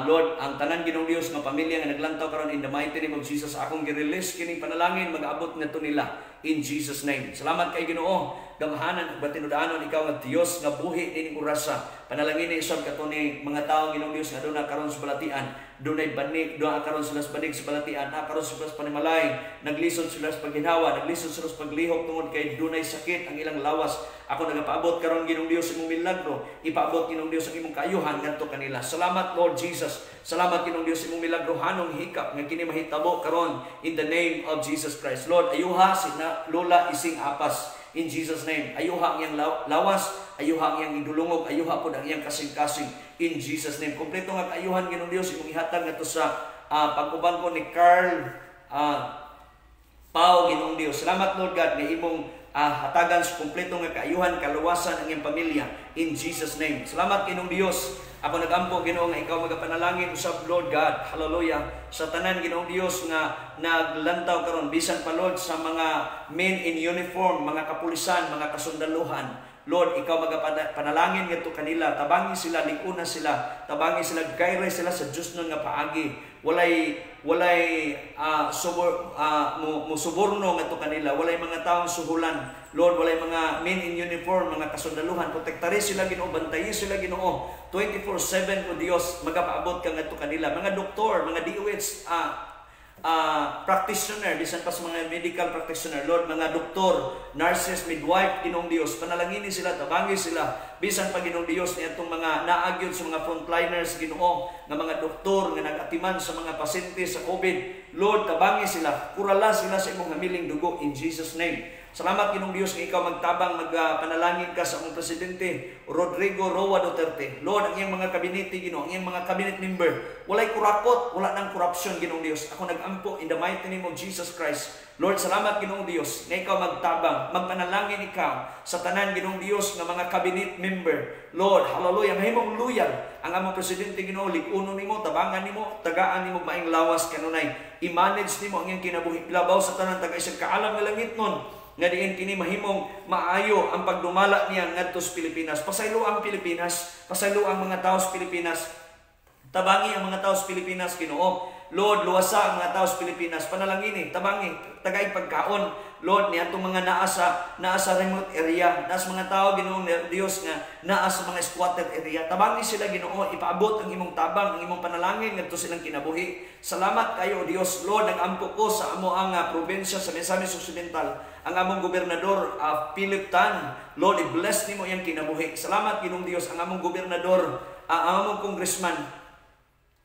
Lord, ang tanan Ginoong Dios nga pamilya nga naglantaw karon in the mighty name of Jesus, akong gi-release kining panalangin mag-abot ngadto nila in Jesus name. Salamat kay Ginoo. Gamahanan ug batinudanon ikaw nga Dios nga buhi ining orasa. Panalangin ni isab kato ni mga tawo Ginoong Dios nga aduna karon sa balatian, dunay banig, duha karon sila sa banig sa balatian, karon sila sa panimalay, naglisod sila sa pagginhawa, naglisod sila sa paglihok tungod kay dunay sakit ang ilang lawas. Ako nagapaabot karon Ginoong Dios imong milagro, ipaabot Ginoong Dios ang imong kayuhan ngadto kanila. Salamat Lord Jesus. Salamat Ginoong Dios imong milagro hanong hikap nga kini mahitabo karon in the name of Jesus Christ. Lord, ayuha sina Lola Ising Apas. In Jesus name, ayuha ang iyang lawas, ayuha ang iyang idulungog, ayuha po ang iyang kasing-kasing. In Jesus name, kompleto nga ayuhan Ginoong Dios imong ihatag ngadto sa pag-uban ko ni Carl Pao Ginoong Dios. Salamat Lord God nga imong hatagan sa kompleto nga kaayuhan, kaluwasan ang iyang pamilya. In Jesus name. Salamat Ginoong Dios. Ako nagampo Ginoo nga ikaw magapanalangin usab Lord God. Hallelujah. Sa tanan Ginoong Dios nga naglantaw karon bisan pa Lord sa mga men in uniform, mga kapulisan, mga kasundaluhan. Lord, ikaw magapanalangin ngadto kanila, tabangi sila, liguna sila, tabangi sila, gayre sila sa Dios nga paagi. Walay musuborno ngadto kanila, walay mga taong suhulan. Lord, walay mga men in uniform, mga kasundaluhan, protektari sila Ginoo, bantayi sila Ginoo. 24/7 o Dios, magapaabot ka ngadto kanila. Mga doktor, mga DOH practitioner, bisan pa sa mga medical practitioner, Lord, mga doktor, nurses, midwife, Ginoong Dios, panalangini sila, tabangi sila, bisan pa Ginoong Dios niya itong mga naagyod sa mga frontliners, Ginoo, nga mga doktor, nga nag-atiman sa mga pasyente sa COVID, Lord, tabangi sila, kurala sila sa imong hamiling dugo, in Jesus name. Salamat Ginoong Dios nga ikaw magtabang magpanalangin ka sa among presidente Rodrigo Roa Duterte. Lord, ang iyang mga kabinete Ginoo, ang iyang mga cabinet member, walay kurakot, wala nang corruption Ginoong Dios. Ako nagampo in the mighty name of Jesus Christ. Lord, salamat Ginoong Dios nga ikaw magtabang, magpanalangin ikaw sa tanan Ginoong Dios nga mga cabinet member. Lord, hallelujah, mahimong luyag ang among presidente Ginoo, likunon nimo, tabangan nimo, tagaan nimo maing lawas kanunay. I-manage nimo ang iyang kinabuhi. Labaw sa tanan taga isang kaalam nga langit nun. Nga diin kini mahimong maayo ang pagdumala niya ngadto sa Pilipinas. Pasaylo ang Pilipinas, pasaylo ang mga tao sa Pilipinas. Tabangi ang mga tao sa Pilipinas Ginoo. Lord, luwasa ang mga tao sa Pilipinas. Panalangin tabangi, tagay pagkaon. Lord, ni atong mga naa sa remote area, naa sa mga tao Ginoong Dios nga naa sa mga squatter area. Tabangi sila Ginoo, ipaabot ang imong tabang, ang imong panalangin ngadto silang kinabuhi. Salamat kayo Dios. Lord, nag-ampo ko sa amo ang probinsya sa Misamis Occidental, ang among gobernador Philip Tan. Lord, i-bless nimo iyang kinabuhi. Salamat Ginoong Dios, ang among gobernador, ang among congressman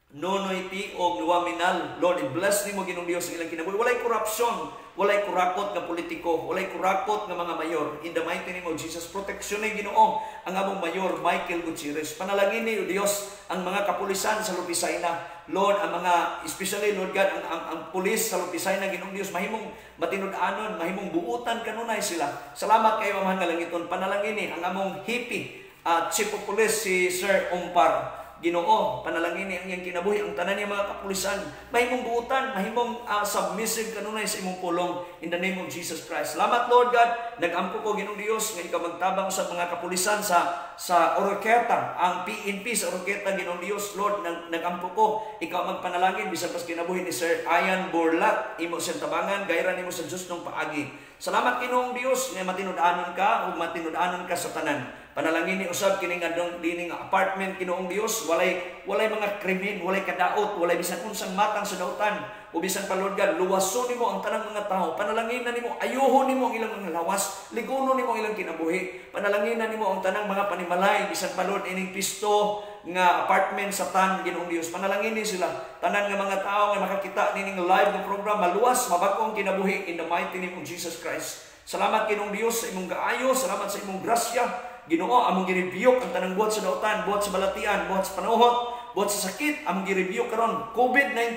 Nonoy P. og Luwaminal. Lord, i-bless nimo Ginoong Dios ang ilang kinabuhi. Walay korupsyon, walay kurakot nga politiko, walay kurakot nga mga mayor. In the mighty name of Jesus, proteksyon ni Ginoo ang among mayor Michael Gutierrez. Panalangin ni Dios ang mga kapulisan sa Lupisayna. Lord, ang mga, especially Lord God, ang pulis sa Lupisayna Ginoong Dios, mahimong matinud-anon, mahimong buutan kanunay sila. Salamat kayo Amahan nga langiton. Panalangin ni ang among hippie Chief of Police si Sir Umpar. Ginoo, panalangin ang iyang kinabuhi, ang tanan niya mga kapulisan, mahimong buutan, mahimong submissive kanunay sa imong pulong in the name of Jesus Christ. Salamat Lord God, nag-ampo ko Ginoong Dios nga ikaw magtabang sa mga kapulisan sa Oroqueta, ang PNP sa Oroqueta Ginoong Dios. Lord, nag-ampo ko, ikaw magpanalangin bisan pas kinabuhi ni Sir Ian Borlat, imo siyang tabangan, gayran nimo sa Dios nung paagi. Salamat Ginoong Dios nga matinud-anon ka ug matinud-anon ka sa tanan. Panalangin ni usab kining dining apartment Ginoong Dios, walay mga krimen, walay kadaot, walay bisan unsang matang sa dautan, o bisan pa Lord God, luwason nimo ang tanang mga tao. Panalangin na nimo, ayuhon nimo ang ilang mga lawas, ligunon nimo ang ilang kinabuhi. Panalangin na nimo ang tanang mga panimalay, bisan pa Lord ining pisto nga apartment sa Tan Ginoong Dios. Panalangin ni sila, tanan nga mga tao nga makakita nining live ng program, maluwas, mabag-o ang kinabuhi in the mighty name of Jesus Christ. Salamat Ginoong Dios sa imong gaayo, salamat sa imong grasya. Ginoo, among giribiyok ang tanang buhat sa dautan, buhat sa balatian, buhat sa panuhot, buhat sa sakit, among giribiyok karon COVID-19,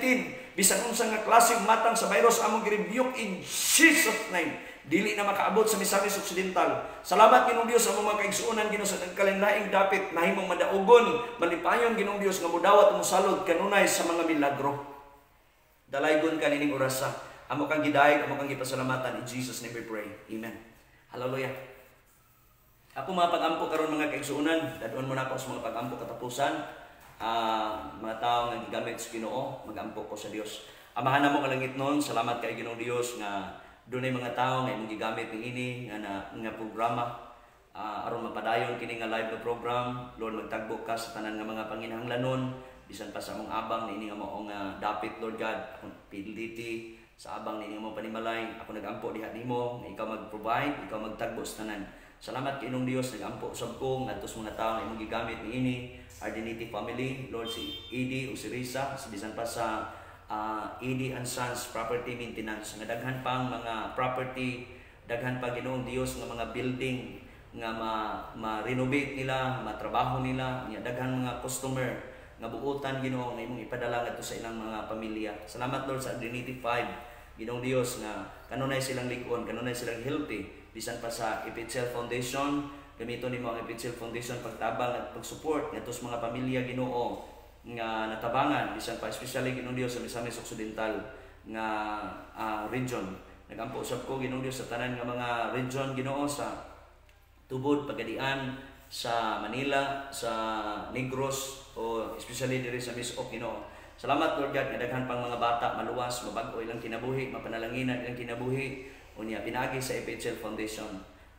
bisan unsa nga klaseng matang sa virus, among giribiyok in Jesus name. Dili na makaabot sa Misamis Occidental. Salamat Ginoong Dios sa mga kaigsuonan Ginoo sa nagkalinlaing dapit, nahimong madaugon, malipayon Ginoong Dios nga mudawat mo salud kanunay sa mga milagro. Dalaygon ka nining orasa. Amo kang gidayeg, amo kang gipasalamatan in Jesus name we pray. Amen. Hallelujah. Ako mga pag-ampo karon mga kaigsuonan, dadon mo na ako sa mga pag-ampo katapusan. Mga tao nga gigamit sa Ginoo, mag-ampo ko sa Dios. Amahan namo kalangit noon, salamat kay Ginoong Dios nga dunay mga tao nga imong gigamit ini nga programa aron mapadayon kini nga live na program. Lord, magtagbo ka sa tanan nga mga panginahanglanon, bisan pa sa among abang niini nga mao nga dapit Lord God, akong PLDT sa abang niini nga mao panimalay. Ako nag-ampo diha nimo, nga ikaw mag-provide, ikaw magtagbo sa tanan. Salamat Ginoong Dios, nag-ampo usab ko ngadto sa mga tao nga imong gigamit niini, Ardenity family, Lord, si Edie o si Risa, bisan pa sa Edie and Sons Property Maintenance, nga daghan pang mga property, daghan pa Ginoong Dios nga mga building nga ma-renovate nila, matrabaho nila, nga daghan mga customer nga buutan Ginoo nga imong ipadala ngadto sa ilang mga pamilya. Salamat Lord sa Ardenity 5, Ginoong Dios nga kanunay silang lig-on, kanunay silang healthy. Bisan pa sa Ipitsel Foundation, gamito nimo ang Ipitsel Foundation pagtabang at pag-support ngadto sa mga pamilya Ginoo nga natabangan, bisan pa especially Ginoong Dios sa Misamis Occidental nga region. Nagampo usab ko Ginoong Dios sa tanan nga mga region Ginoo sa tubod pagadian sa Manila, sa Negros o especially diri sa Misok Ginoo. Salamat Lord God, nga daghan pang mga bata maluwas, mabag-o ilang kinabuhi, mapanalanginan ilang kinabuhi. Unya pinagi sa Ipitsel Foundation.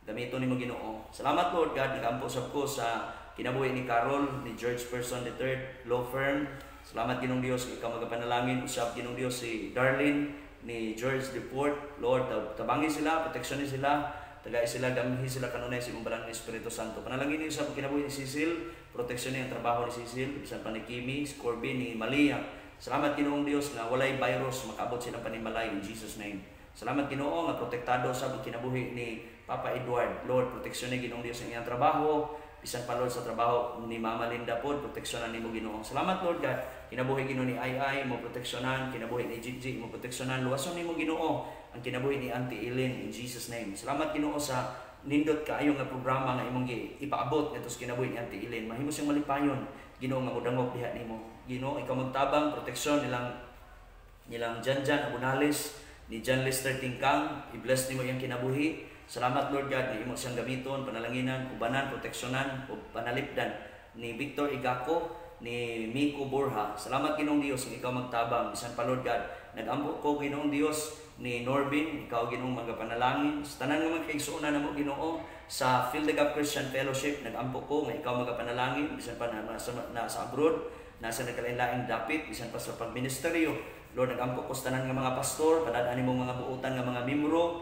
Gamito nimo Ginoo. Salamat Lord God, nag-ampo usab ko sa kinabuhi ni Carol, ni George Person III Law Firm. Salamat Ginoong Dios, ikaw magapanalangin usab Ginoong Dios si Darlene ni George Deport. Lord, tabangi sila, proteksyonin sila, tagay sila, gamihin sila kanunay sa imong balang Espiritu Santo. Panalangin niyo sa kinabuhi ni Cecil, proteksyonin ang trabaho ni Cecil, bisan pa ni Kimi, si Corbin, ni Malia. Salamat Ginoong Dios nga walay virus makaabot silang panimalay in Jesus name. Salamat Ginoo nga protektado sa kinabuhi ni Papa Edward. Lord, proteksyon ni Ginoong Dios ang iyang trabaho. Bisan pa Lord sa trabaho ni Mama Linda po, proteksyonan nimo Ginoo. Salamat Lord God. Kinabuhi Ginoo ni Ai mo proteksyonan, kinabuhi ni Gigi mo proteksyonan. Luwason nimo Ginoo ang kinabuhi ni Auntie Eileen in Jesus name. Salamat Ginoo sa nindot kaayo nga programa nga imong ipaabot ngadto sa kinabuhi ni Auntie Eileen. Mahimo siyang malipayon Ginoo nga modangop diha nimo. Ginoo, ikaw magtabang proteksyon nilang Janjan Abunales, ni John Lester Tingkang, i-bless nimo iyang kinabuhi. Salamat Lord God, na imo siyang gamiton, panalanginan, ubanan, proteksyonan, o panalipdan ni Victor Igako, ni Miko Borja. Salamat Ginoong Dios, nga ikaw magtabang. Bisan pa Lord God, nag-ampo ko Ginoong Dios ni Norbin, ikaw Ginoong magapanalangin. Sa tanan nga magkaigsuunan namo Ginoo sa Field of Christian Fellowship, nag-ampo ko nga ikaw magapanalangin. Bisan pa nasa abroad, nasa nagkalain-laing dapit, bisan pa sa pagministeryo. Lord, nag-ampo ko sa tanan nga mga pastor, padadaan nimong mga buutan nga mga membro,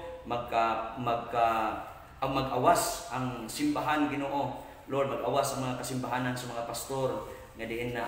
mag-awas ang simbahan Ginoo. Lord, mag-awas ang mga kasimbahanan sa mga pastor nga diin na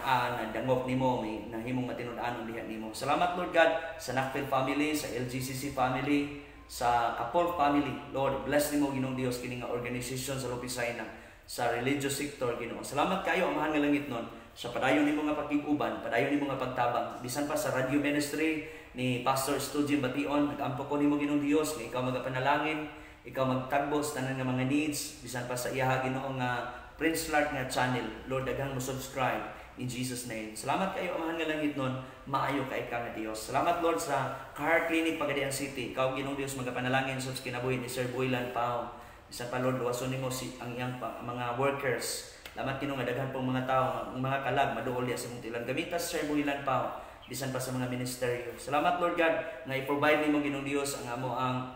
dangop nimo may nahimong matinud-anon diha nimo. Salamat Lord God sa Nakpil family, sa LGCC family, sa Kapol family. Lord, bless nimo Ginoong Dios kini nga organization sa Lopisaina, sa religious sector Ginoo. Salamat kayo amahan nga langit nun sa padayon nimo nga pagkiguban, padayon nimo nga pagtabang. Bisan pa sa radio ministry ni Pastor Studio Bation, nag-ampo ko nimo Ginoong Dios nga ikaw magapanalangin, ikaw magtagbo sa tanan nga mga needs, bisan pa sa iyaha Ginoo nga Prince Lark nga channel. Lord, daghang mo subscribe in Jesus name. Salamat kayo amahan nga langit nun, maayo kay ka nga Dios. Salamat Lord sa Car Clinic Pagadian City. Ikaw Ginoong Dios magapanalangin sa kinabuhi ni Sir Boylan Pao. Bisan pa Lord, luwason nimo ang iyang mga workers. Salamat Ginoo nga daghan pong mga tao, mga kalag maduol ya sa mong tilan. Gamitas Sir Boylan Pao, bisan pa sa mga ministeryo. Salamat Lord God nga i-provide nimo Ginoong Dios ang amo ang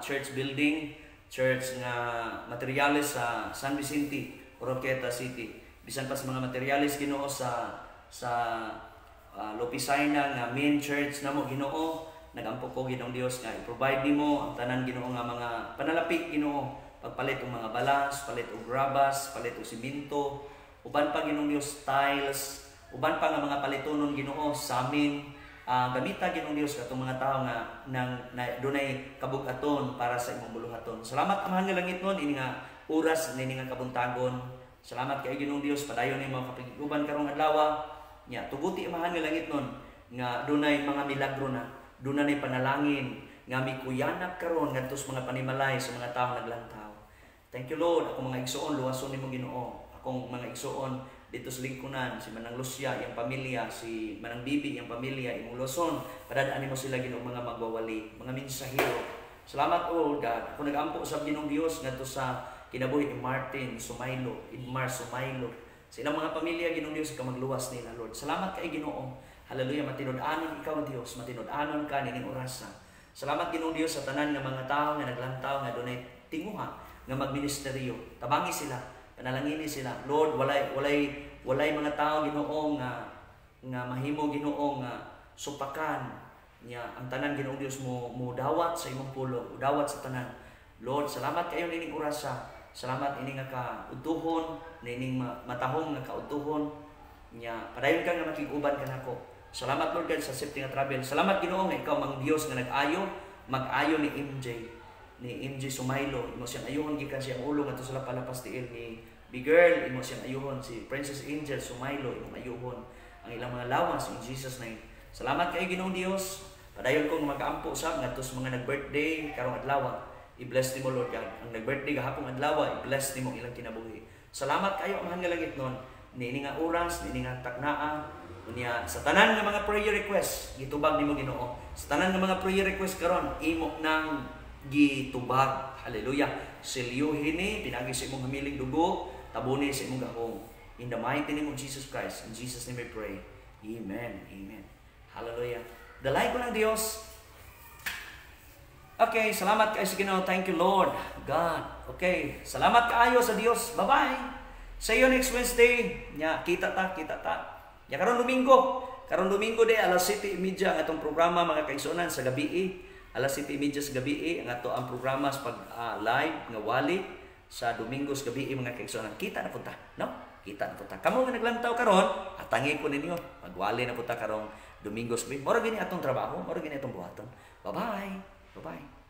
church building, church nga materyales sa San Vicente, Oroqueta City. Bisan pa sa mga materyales Ginoo sa Lopisaina nga main church namo Ginoo. Nag-ampo ko Ginoong Dios nga i-provide nimo ang tanan Ginoo nga mga panalapik Ginoo. Pagpalit og mga balas, palit og grabas, palit og simento, uban pa Ginoong Dios tiles, uban pa nga mga palitonon Ginoo sa amin. Gamita Ginoong Dios katong mga tao nga dunay kabug-aton para sa imong buluhaton. Salamat amahan nga langit nun ini nga oras nini nga kabuntagon. Salamat kay Ginoong Dios padayon nimo kapigiguban karong adlaw. Nya tuguti amahan nga langit nun nga dunay mga milagro na, dunay panalangin nga mikuyanak karon ngadto sa mga panimalay sa mga tawo naglantaw. Thank you Lord, akong mga igsuon luwason nimo Ginoo. Akong mga igsuon dito sa lingkunan, si Manang Lucia, iyang pamilya, si Manang Bibi, iyang pamilya, imong luson, padadaan nimo sila Ginoo mga magwawali, mga mensahero. Salamat Lord God. Ako nag-ampo sa Ginoong Dios ngadto sa kinabuhi ni Martin Sumaylo, Idmar Sumaylo. Sa ilang mga pamilya Ginoong Dios ikaw magluwas nila Lord. Salamat kay Ginoo. Hallelujah, matinud-anon ikaw Dios, matinud-anon ka nining orasa. Salamat Ginoong Dios sa tanan nga mga tawo nga naglantaw nga dunay tinguha nga magministeryo. Tabangi sila, panalangini sila. Lord, walay mga tao Ginoo nga mahimo Ginoo nga supakan niya ang tanan Ginoong Dios mo dawat sa imong pulo, dawat sa tanan. Lord, salamat kayo nining orasa. Salamat ini nga kautuhon, nining matahong nga kautuhon niya. Padayon ka nga makiguban ka nako. Salamat Lord God sa safety nga travel. Salamat Ginoo nga ikaw mang Dios nga nag-ayo, mag-ayo ni MJ Sumaylo. Imo siyang ayuhon gikan siyang ulo ngadto sa lapalapas tiil ni Big Girl. Imo siyang ayuhon si Princess Angel Sumaylo. Imo ayuhon ang ilang mga lawas in Jesus name. Salamat kay Ginoong Dios. Padayon kong mag-aampo sa ngadto sa mga nag-birthday karong adlaw. I-bless nimo Lord God. Ang nag-birthday gahapon adlaw, i-bless nimo ilang kinabuhi. Salamat kayo amahan nga langit nun. Niini nga oras, niini nga taknaa. Unya sa tanan nga mga prayer request, gitubag nimo Ginoo. Sa tanan nga mga prayer request karon, imo nang gitubag. Hallelujah. Silyuhin ni pinagi sa imong hamiling dugo, tabuni sa imong gahom. In the mighty name of Jesus Christ, in Jesus name we pray. Amen. Amen. Hallelujah. Dalay ko ng Dios. Okay, salamat kayo sa Ginoo. Thank you Lord God. Okay, salamat kaayo sa Dios. Bye-bye. See you next Wednesday. Ya, kita ta. Ya karon Domingo. Karon Domingo de alas 7:30 ang atong programa mga kaigsunan sa gabi. Alas 7:30 sa gabi ang ato ang programa sa pag live nga wali sa Domingo sa gabi mga kaigsunan. Kita na punta, no? Kita na punta. Kamo nga naglantaw karon, atangi ko ninyo. Magwali na punta karong Domingo sa gabi. Mora gini atong trabaho, mora gini atong buhaton. Bye-bye. Bye-bye.